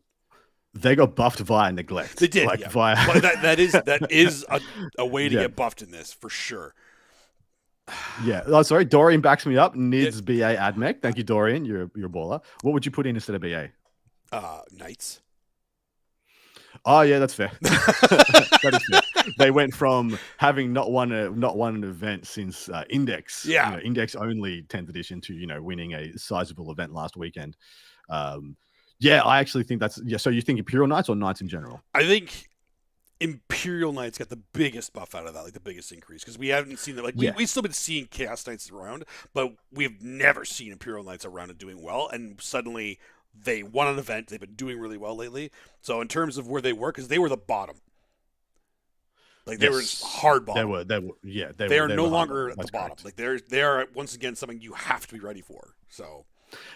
they got buffed via neglect. They did, yeah. But that is a way to get buffed in this, for sure. Yeah. Oh, sorry. Dorian backs me up. Nids BA Admech. Thank you, Dorian. You're a baller. What would you put in instead of BA? Knights. Oh yeah, that's fair. That is fair. They went from having not won an event since Index, Index only 10th edition, to winning a sizable event last weekend. I actually think that's So you think Imperial Knights or Knights in general? I think Imperial Knights got the biggest buff out of that, like the biggest increase, because we haven't seen that. We've still been seeing Chaos Knights around, but we've never seen Imperial Knights around and doing well. And suddenly They won an event. They've been doing really well lately. So in terms of where they were, because they were the bottom. Like they were just hard bottom. They are no longer at the bottom. Correct. Like they are once again something you have to be ready for. So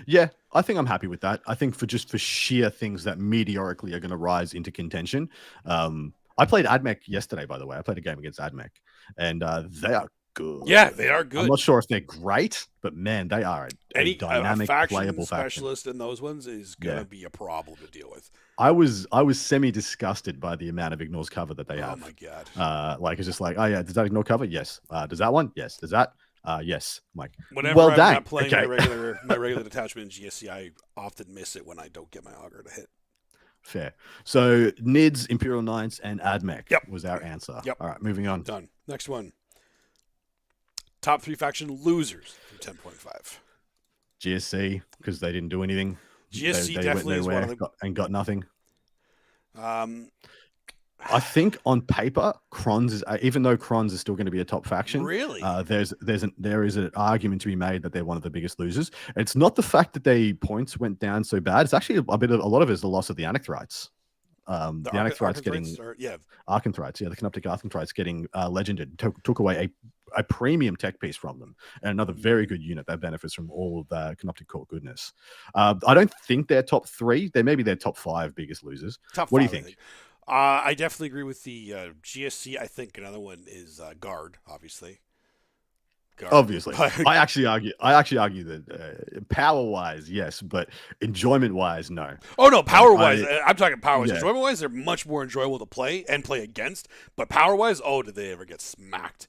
yeah, I think I'm happy with that. I think for sheer things that meteorically are going to rise into contention. I played AdMech yesterday, by the way. I played a game against AdMech, and they are good. Yeah, they are good. I'm not sure if they're great, but man, they are a dynamic, playable specialist in those ones is going to be a problem to deal with. I was semi disgusted by the amount of ignores cover that they have. Oh my god! Like it's just like, oh yeah, does that ignore cover? Yes. Does that one? Yes. Does that? Yes. I'm like, whenever I'm not playing my regular detachment in GSC, I often miss it when I don't get my auger to hit. Fair. So NIDS, Imperial Knights, and AdMech was our answer. Yep. All right, moving on. Done. Next one. Top 3 faction losers from 10.5. GSC, because they didn't do anything. GSC they definitely is one of the... and got nothing. I think on paper, Krons is, even though Krons is still going to be a top faction. Really? There is an argument to be made that they're one of the biggest losers. It's not the fact that their points went down so bad. It's actually a lot of it is the loss of the Anachthrites. The Anachthrites getting Archonthrites, the Canoptic Archonthrites getting legended, took away a premium tech piece from them, and another very good unit that benefits from all of the Canoptic Core goodness. I don't think they're top 3. They may be their top 5 biggest losers. Top 5, what do you think? I definitely agree with the GSC. I think another one is Guard, obviously. Obviously, I actually argue that power-wise, yes, but enjoyment-wise, no. Oh no, power-wise, I'm talking power-wise. Yeah. Enjoyment-wise, they're much more enjoyable to play and play against. But power-wise, oh, did they ever get smacked?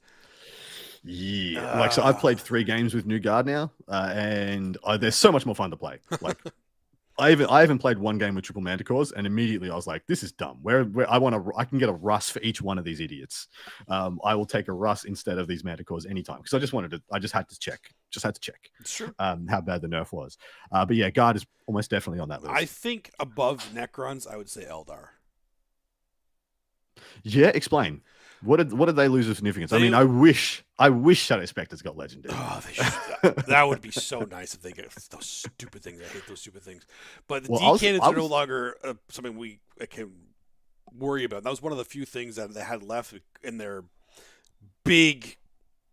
Yeah, so I've played 3 games with New Guard now, and they're so much more fun to play. Like, I even played 1 game with Triple Manticores, and immediately I was like, "This is dumb. Where I can get a Russ for each one of these idiots. I will take a Russ instead of these Manticores anytime because I just had to check. Sure. How bad the nerf was. But yeah, Guard is almost definitely on that list. I think above Necrons, I would say Eldar. Yeah, explain. What did they lose of significance? I mean, I wish Shadow Spectres got legendary. Oh, they should. That would be so nice if they get those stupid things. I hate those stupid things. But the D-cannons are no longer something we can worry about. That was one of the few things that they had left in their big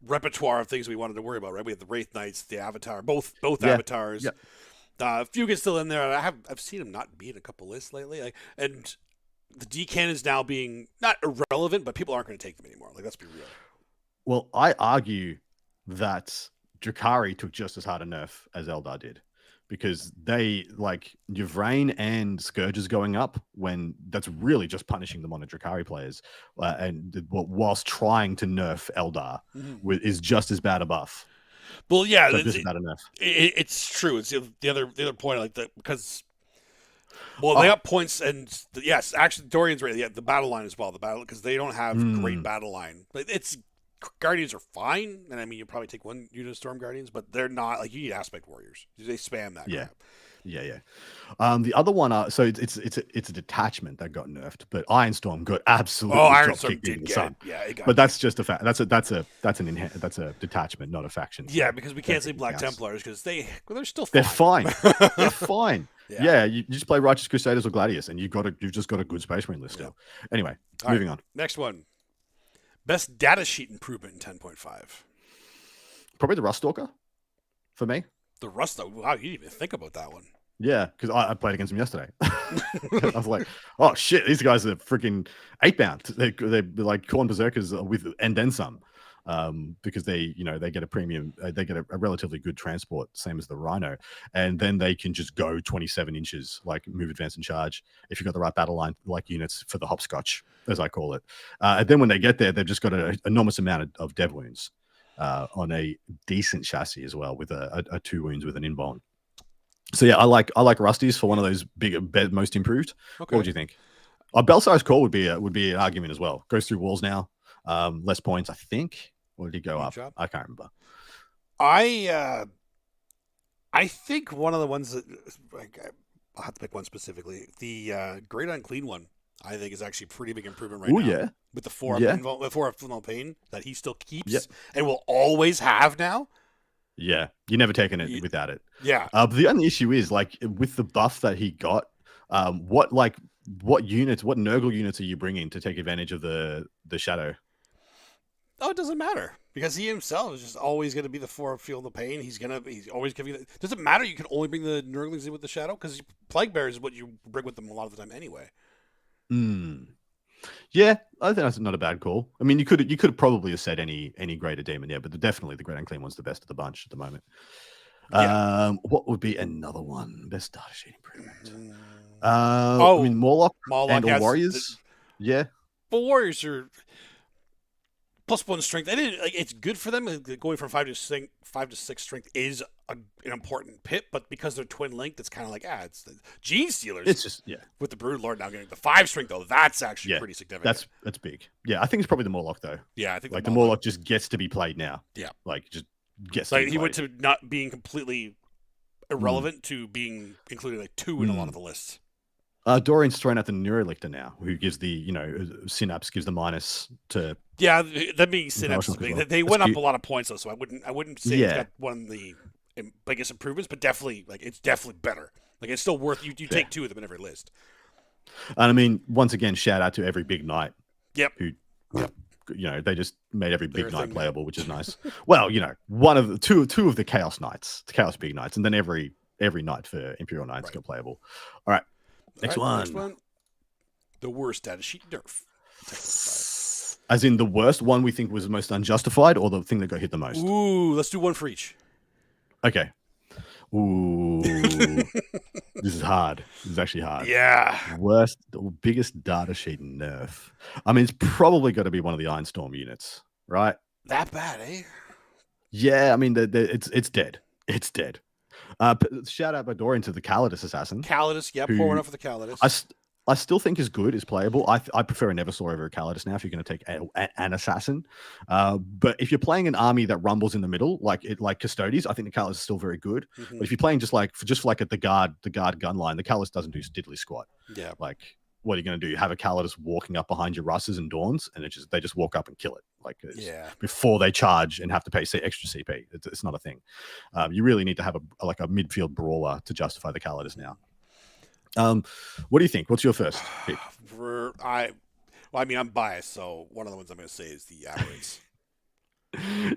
repertoire of things we wanted to worry about. Right? We had the Wraith Knights, the Avatar, both avatars. Yeah. Fuga's still in there. I've seen him not be in a couple lists lately, and the D-cannons now being not irrelevant, but people aren't going to take them anymore. Like, let's be real. Well, I argue that Drakari took just as hard a nerf as Eldar did, because they, like, Yvrain and Scourges going up when that's really just punishing the mono Drakari players, and whilst trying to nerf Eldar is just as bad a buff. Well, yeah, so just bad a nerf. It's true. It's the other point, like that, because. Well, they got points, and yes, actually, Dorian's right. Yeah, the battle line as well. The battle because they don't have great battle line. But Guardians are fine, and I mean, you probably take 1 unit of Storm Guardians, but they're not like you need Aspect Warriors. They spam that. Yeah, crap. yeah. The other one, so it's a detachment that got nerfed, but Ironstorm got absolutely. Oh, Ironstorm did get it. Yeah, it got but that's just a fact. That's a detachment, not a faction. Yeah, because we can't say Black Templars because they're still fine. They're fine. They're fine. Yeah, you just play Righteous Crusaders or Gladius, and you've just got a good Space Marine list still. Anyway, moving on. Next one. Best data sheet improvement in 10.5. Probably the Rust Stalker for me. The Rust, wow, you didn't even think about that one. Yeah, because I played against him yesterday. I was like, oh shit, these guys are freaking 8-bound. They're like Khorne Berserkers with and then some. Because they get a premium, they get a relatively good transport, same as the Rhino, and then they can just go 27 inches, like move, advance, and charge if you've got the right battle line, like units for the hopscotch, as I call it. And then when they get there, they've just got an enormous amount of dev wounds on a decent chassis as well, with a 2 wounds with an inbound. So yeah, I like Rusties for one of those big, most improved. Okay. What would you think? Belsai's Core would be an argument as well. Goes through walls now, less points, I think. Or did he go up? I can't remember. I think one of the ones that I'll have to pick one specifically. The Great Unclean one, I think, is actually a pretty big improvement right now. Yeah. With the 4 up Pain that he still keeps and will always have now. Yeah, you're never taking it without it. Yeah. But the only issue is like with the buff that he got, what Nurgle units are you bringing to take advantage of the shadow? Oh, it doesn't matter because he himself is just always going to be the four feel the pain. He's always giving you. Does it matter? You can only bring the Nurglings in with the shadow because plague bears is what you bring with them a lot of the time anyway. Yeah, I think that's not a bad call. I mean, you could probably have said any greater demon, yeah, but definitely the Great Unclean one's the best of the bunch at the moment. Yeah. What would be another one? Best data sheet improvement. I mean, Morlock and Warriors. Yeah, but Warriors are +1 strength. I didn't like. It's good for them. Going from 5 to 6 strength is an important pit, but because they're twin linked, it's kind of like it's the Gene Stealers. It's just with the Brood Lord now getting the 5 strength though. That's actually pretty significant. That's big. Yeah, I think it's probably the Morlock though. Yeah, I think like the Morlock just gets to be played now. Yeah, like just gets. So he went to not being completely irrelevant to being included like 2 in a lot of the lists. Dorian's thrown out the Neurolictor now, who gives the Synapse gives the minus to. Yeah, that being Synapse, they went up a lot of points though, so I wouldn't say it's got one of the biggest improvements, but definitely it's definitely better. Like it's still worth you take 2 of them in every list. And I mean, once again, shout out to every big knight. Yep. Who, they just made every big knight playable, which is nice. Well, one of the two of the Chaos Knights, the Chaos big knights, and then every knight for Imperial Knights got playable. All right. Next one. The worst data sheet Nerf. As in the worst one we think was the most unjustified, or the thing that got hit the most? Ooh, let's do one for each. Okay. Ooh. This is hard. This is actually hard. Yeah. Biggest data sheet Nerf. I mean, it's probably got to be one of the Ironstorm units, right? That bad, eh? Yeah, I mean, it's dead. It's dead. Shout out by Dorian to the Calidus Assassin. Calidus, yeah, pour one up for the Calidus. I still think is good, is playable. I prefer a Neversaw over a Calidus now if you're going to take an Assassin. But if you're playing an army that rumbles in the middle, like Custodes, I think the Calidus is still very good. But if you're playing just like at the guard gun line, the Calidus doesn't do diddly squat. Yeah. Like, what are you going to do? You have a Calidus walking up behind your Russes and Dawns, and they just walk up and kill it. Before they charge and have to pay extra CP. It's not a thing. You really need to have a midfield brawler to justify the Calidus now. What do you think? What's your first pick? I'm biased, so one of the ones I'm going to say is the Aberrants.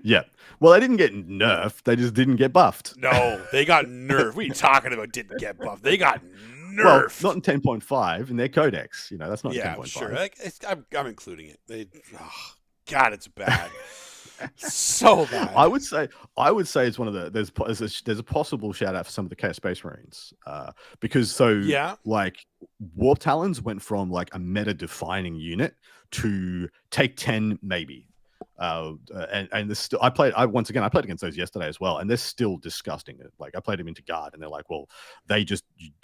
Yeah. Well, they didn't get nerfed. They just didn't get buffed. No, they got nerfed. What are you talking about? Didn't get buffed. They got nerfed. Well, not in 10.5 in their codex. That's not 10.5. Sure. I'm including it. God, it's bad. So bad. I would say it's one of the there's a possible shout out for some of the Chaos Space Marines because Warp Talons went from like a meta defining unit to take 10 maybe. And this still, I played against those yesterday as well, and they're still disgusting. Like I played them into guard, and they're like, well,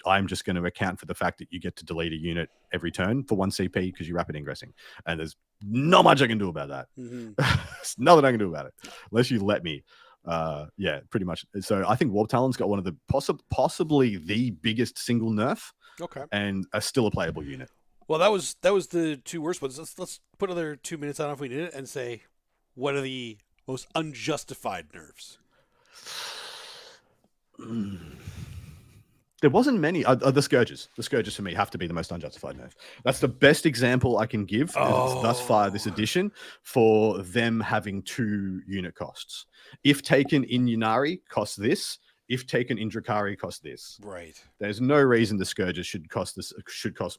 I'm just going to account for the fact that you get to delete a unit every turn for 1 CP because you're rapid ingressing, and there's not much I can do about that. There's nothing I can do about it unless you let me. Pretty much. So I think Warp Talon's got one of the possibly the biggest single nerf. Okay, and still a playable unit. Well, that was the 2 worst ones. Let's put another 2 minutes on if we need it and say, what are the most unjustified nerfs? There wasn't many. The Scourges. The Scourges for me have to be the most unjustified nerf. That's the best example I can give thus far this edition for them having 2 unit costs. If taken in Yunari, costs this. If taken in Drakari, costs this. Right. There's no reason the Scourges should cost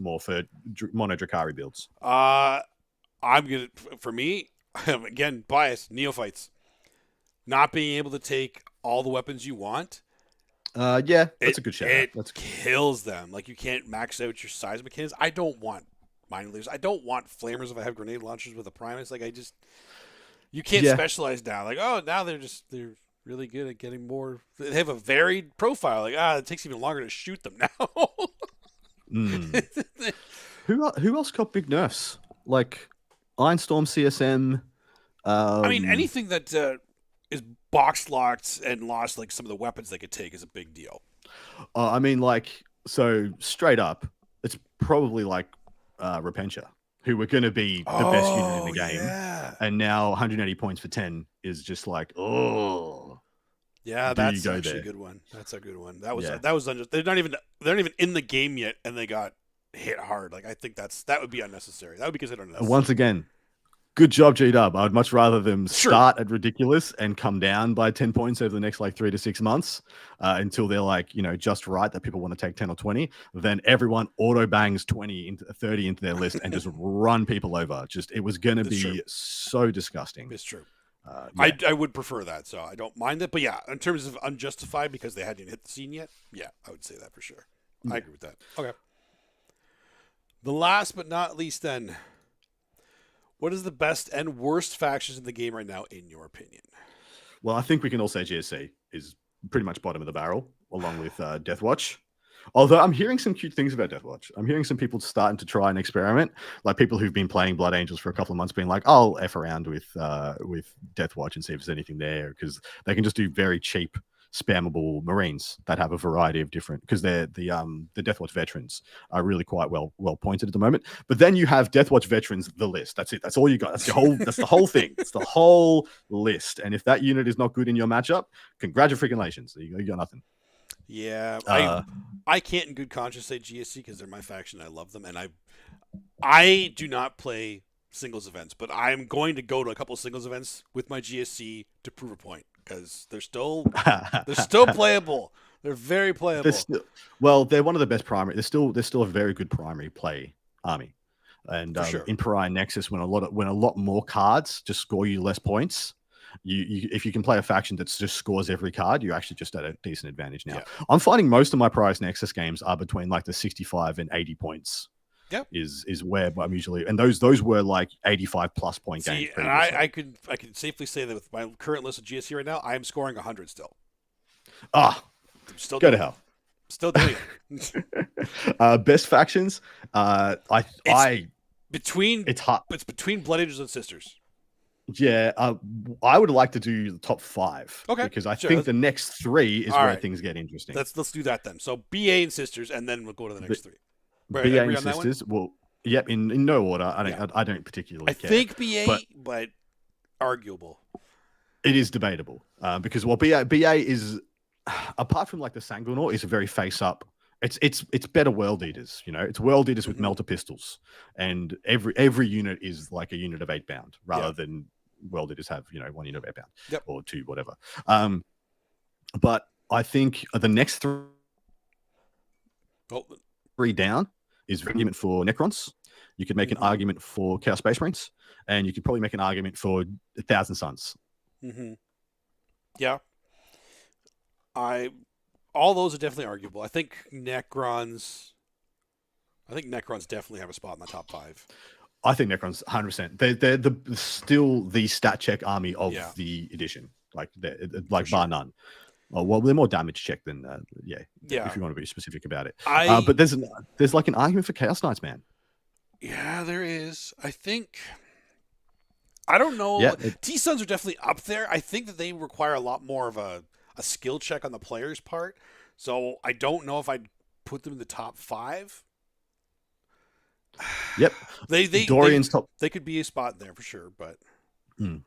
more for mono Drakari builds. For me, again, bias, neophytes. Not being able to take all the weapons you want. That's a good shout. It kills them. Like, you can't max out your size mechanics. I don't want mind leaders. I don't want flamers if I have grenade launchers with a Primus. Like, you can't specialize now. Like, now they're really good at getting more. They have a varied profile. Like, it takes even longer to shoot them now. Who else got big nerfs? Like Ironstorm, CSM. Anything that is box locked and lost like some of the weapons they could take is a big deal. So straight up, it's probably like Repentia, who were going to be the best unit in the game, and now 180 points for 10 is just like, Yeah, Do you that's go actually there? a good one. That's a good one. That was Yeah. they're not even in the game yet, and they got hit hard. Like I think that would be unnecessary. That would be considered unnecessary. Once again, good job, G-Dub. I'd much rather them Sure. start at ridiculous and come down by 10 points over the next like 3 to 6 months until they're like, just right that people want to take 10 or 20, than everyone auto bangs 20 into 30 into their list and just run people over. It was going to be true. so disgusting. It's true. Yeah. I would prefer that, so I don't mind it. But yeah, in terms of unjustified because they hadn't hit the scene yet, yeah, I would say that for sure. I agree with that. Okay. The last but not least, then, what is the best and worst factions in the game right now, in your opinion? Well, I think we can all say GSC is pretty much bottom of the barrel, along with Deathwatch. Although I'm hearing some cute things about Deathwatch. I'm hearing some people starting to try and experiment, like people who've been playing Blood Angels for a couple of months, being like, "I'll f around with Deathwatch and see if there's anything there," because they can just do very cheap, spammable Marines that have a variety of different. Because they're the Deathwatch veterans are really quite well pointed at the moment. But then you have Deathwatch veterans, the list. That's it. That's all you got. That's the whole thing. It's the whole list. And if that unit is not good in your matchup, congratulations. You got nothing. Yeah, I can't in good conscience say GSC because they're my faction. I love them, and I do not play singles events, but I'm going to go to a couple of singles events with my GSC to prove a point because they're still playable. They're very playable. They're one of the best primary. They're still a very good primary play army, and sure. in Pariah Nexus, when a lot more cards just score you less points. If you can play a faction that just scores every card, you're actually just at a decent advantage now. Yeah. I'm finding most of my Pariah Nexus games are between like the 65 and 80 points. Yep. is where I'm usually, and those were like 85 plus point games. And I could safely say that with my current list of GSC right now, I am scoring 100 still. Still go to hell. Still doing it. Best factions. It's between Blood Angels and Sisters. Yeah, I would like to do the top 5. Okay, because I think the next 3 is where things get interesting. Let's do that then. So BA and Sisters, and then we'll go to the next 3. BA and Sisters. Well, yep, in no order. I don't particularly care. I think BA, but arguable. It is debatable because BA is, apart from like the Sanguinor, is a very face up. It's better World Eaters, It's World Eaters with melter pistols, and every unit is like a unit of 8 bound rather than World Eaters have 1 unit of 8 bound or 2, whatever. But I think the next 3 down is an argument for Necrons. You could make an argument for Chaos Space Marines, and you could probably make an argument for 1,000 Suns. Mm-hmm. Yeah. All those are definitely arguable. I think Necrons definitely have a spot in the top 5. I think Necrons 100%. They're still the stat check army of the edition, bar none. Oh, well, they're more damage check than if you want to be specific about it. But there's like an argument for Chaos Knights, man. Yeah, there is. I don't know. T-Suns are definitely up there. I think that they require a lot more of a skill check on the player's part. So I don't know if I'd put them in the top 5. Yep. Dorian's top. They could be a spot there for sure, but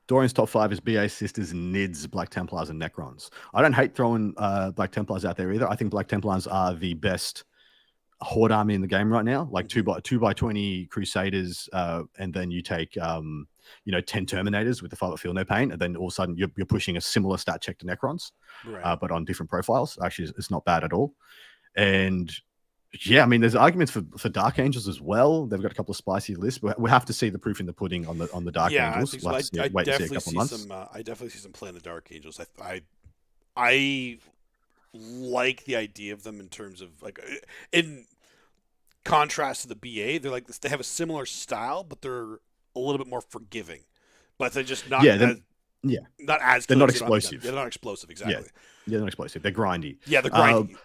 Dorian's top 5 is BA, Sisters, Nids, Black Templars, and Necrons. I don't hate throwing Black Templars out there either. I think Black Templars are the best horde army in the game right now. Like 2x20 Crusaders, and then you take 10 Terminators with the 5 Feel No Pain, and then all of a sudden you're pushing a similar stat check to Necrons, but on different profiles. Actually, it's not bad at all. And yeah, I mean, there's arguments for Dark Angels as well. They've got a couple of spicy lists, but we have to see the proof in the pudding on the Dark Angels. I definitely see some play in the Dark Angels. I like the idea of them in terms of in contrast to the BA. They have a similar style, but they're a little bit more forgiving. But they're just not not as they're not explosive. They're not explosive, exactly. Yeah, they're not explosive. They're grindy. Yeah, they're grindy.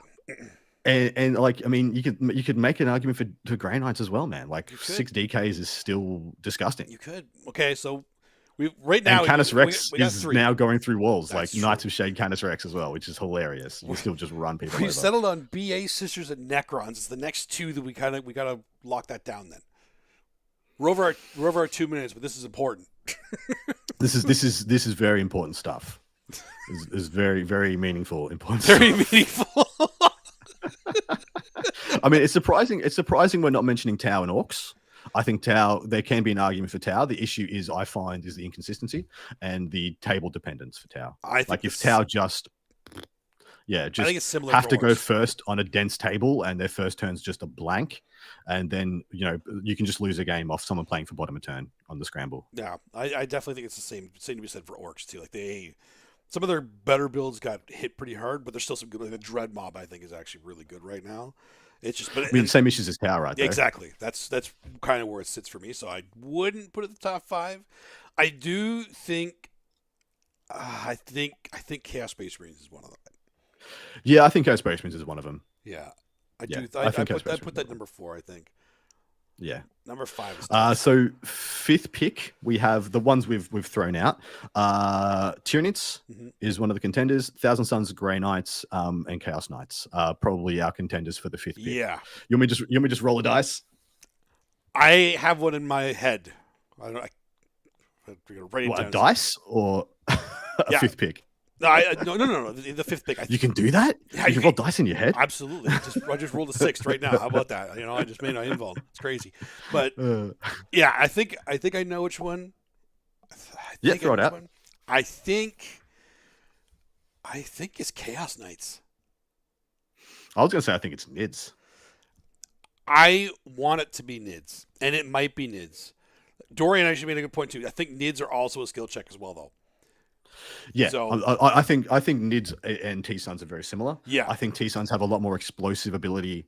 And I mean, you could make an argument for Grey Knights as well, man. 6 DKs is still disgusting. You could. Okay, so right now Canis Rex is 3. now going through walls. That's true. Knights of Shade Canis Rex as well, which is hilarious. You still just run people. We've settled on BA, Sisters, and Necrons. It's the next 2 that we gotta lock that down then. We're over our 2 minutes, but this is important. This is very important stuff. is very, very meaningful in points. Very meaningful. I mean, it's surprising. It's surprising we're not mentioning Tau and Orcs. I think Tau, there can be an argument for Tau. The issue is, I find, is the inconsistency and the table dependence for Tau. I think like if Tau just I think it's similar have for to go Orcs. first on a dense table and their first turn's just a blank, and then you can just lose a game off someone playing for bottom of turn on the scramble. Yeah, I definitely think it's the same to be said for Orcs too. Like some of their better builds got hit pretty hard, but there's still some good. Like the Dread Mob, I think, is actually really good right now. It's just, but I mean, same issues as Tau, right? yeah, exactly. That's kind of where it sits for me. So I wouldn't put it in the top 5. I do think, I think Chaos Space Marines is one of them. Yeah, I think Chaos Space Marines is one of them. Yeah, Yeah, do. I think I Chaos Space put Marines that number 4. I think Yeah. number 5 is tough. So 5th pick, we have the ones we've thrown out. Tyranids is one of the contenders. Thousand Suns, Grey Knights, and Chaos Knights are probably our contenders for the 5th pick. Yeah, You want me to just roll a dice? I have one in my head. I don't. I'm gonna write it What, down. a dice or a Yeah. 5th pick? No, no. The 5th pick. You can do that? Yeah, You can roll dice in your head? Absolutely. I just rolled a 6th right now. How about that? I just made my invuln. It's crazy. But yeah, I think I know which one. Throw it out. I think it's Chaos Knights. I was going to say I think it's Nids. I want it to be Nids, and it might be Nids. Dorian actually made a good point too. I think Nids are also a skill check as well, though. Yeah, So- I think Nids and T-Suns are very similar. Yeah. I think T-Suns have a lot more explosive ability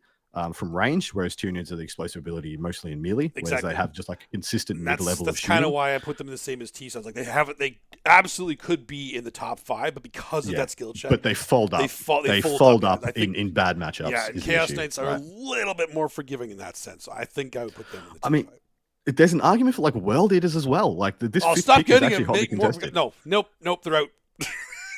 from range, whereas Tyranids are the explosive ability mostly in melee, Exactly. whereas they have just like a consistent mid-level. That's kind of why I put them the same as T-Suns. Like they absolutely could be in the top 5, but because of that skill check, but they fold up. They fold fold up. up I think- in bad matchups. yeah, is and the Chaos issue, Knights are right? a little bit more forgiving in that sense. So I think I would put them in the top I mean, 5. there's an argument for like World Eaters as well. Like this Oh, 5th stop pick is getting actually it. hotly Make more. contested. No, nope, they're out.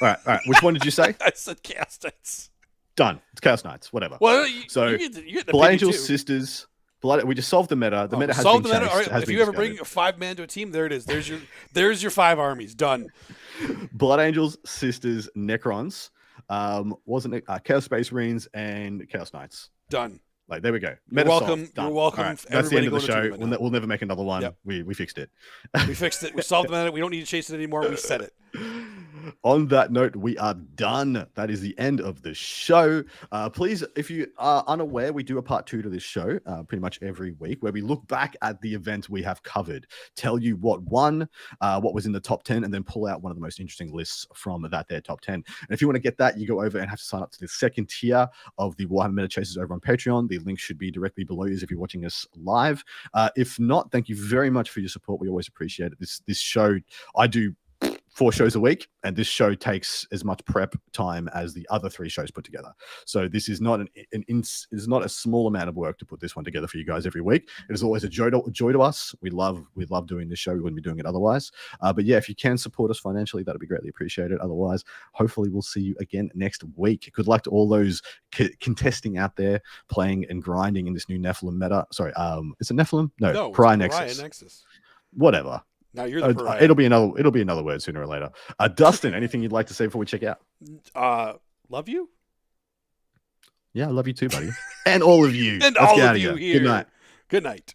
All right. Which one did you say? I said Chaos Knights. Done. It's Chaos Knights. Whatever. Well, So, you get the Blood opinion Angels, too. Sisters. We just solved the meta. The meta has solve been the meta. changed. All right, has if been you ever discovered. bring a 5-man to a team, there it is. There's your 5 armies done. Blood Angels, Sisters, Necrons. Wasn't it Chaos Space Marines and Chaos Knights? Done. Like there we go. You're Meta welcome. solved. Done. You're welcome. All right, that's the end of the Everybody show. going to tournament now. We'll never make another one. Yep. We fixed it. We fixed it. We solved the meta. We don't need to chase it anymore. We said it. On that note, we are done. That is the end of the show. Please, if you are unaware, we do a part 2 to this show pretty much every week where we look back at the events we have covered, tell you what won, what was in the top 10, and then pull out one of the most interesting lists from their top 10. And if you want to get that, you go over and have to sign up to the 2nd tier of the Warhammer Meta Chasers over on Patreon. The link should be directly below you if you're watching us live. If not, thank you very much for your support. We always appreciate it. This show, I do 4 shows a week, and this show takes as much prep time as the other 3 shows put together. So this is not is not a small amount of work to put this one together for you guys every week. It is always a joy to us. We love doing this show. We wouldn't be doing it otherwise. But yeah, if you can support us financially, that'd be greatly appreciated. Otherwise, hopefully we'll see you again next week. Good luck to all those contesting out there, playing and grinding in this new Nephilim meta. Sorry, is it Nephilim? No, Pariah Nexus. Whatever. Now you're the pariah. It'll be another word sooner or later. Dustin, anything you'd like to say before we check out? Love you. Yeah, I love you too, buddy, and all of you. And Let's all get of out you here. here. Good night. Good night.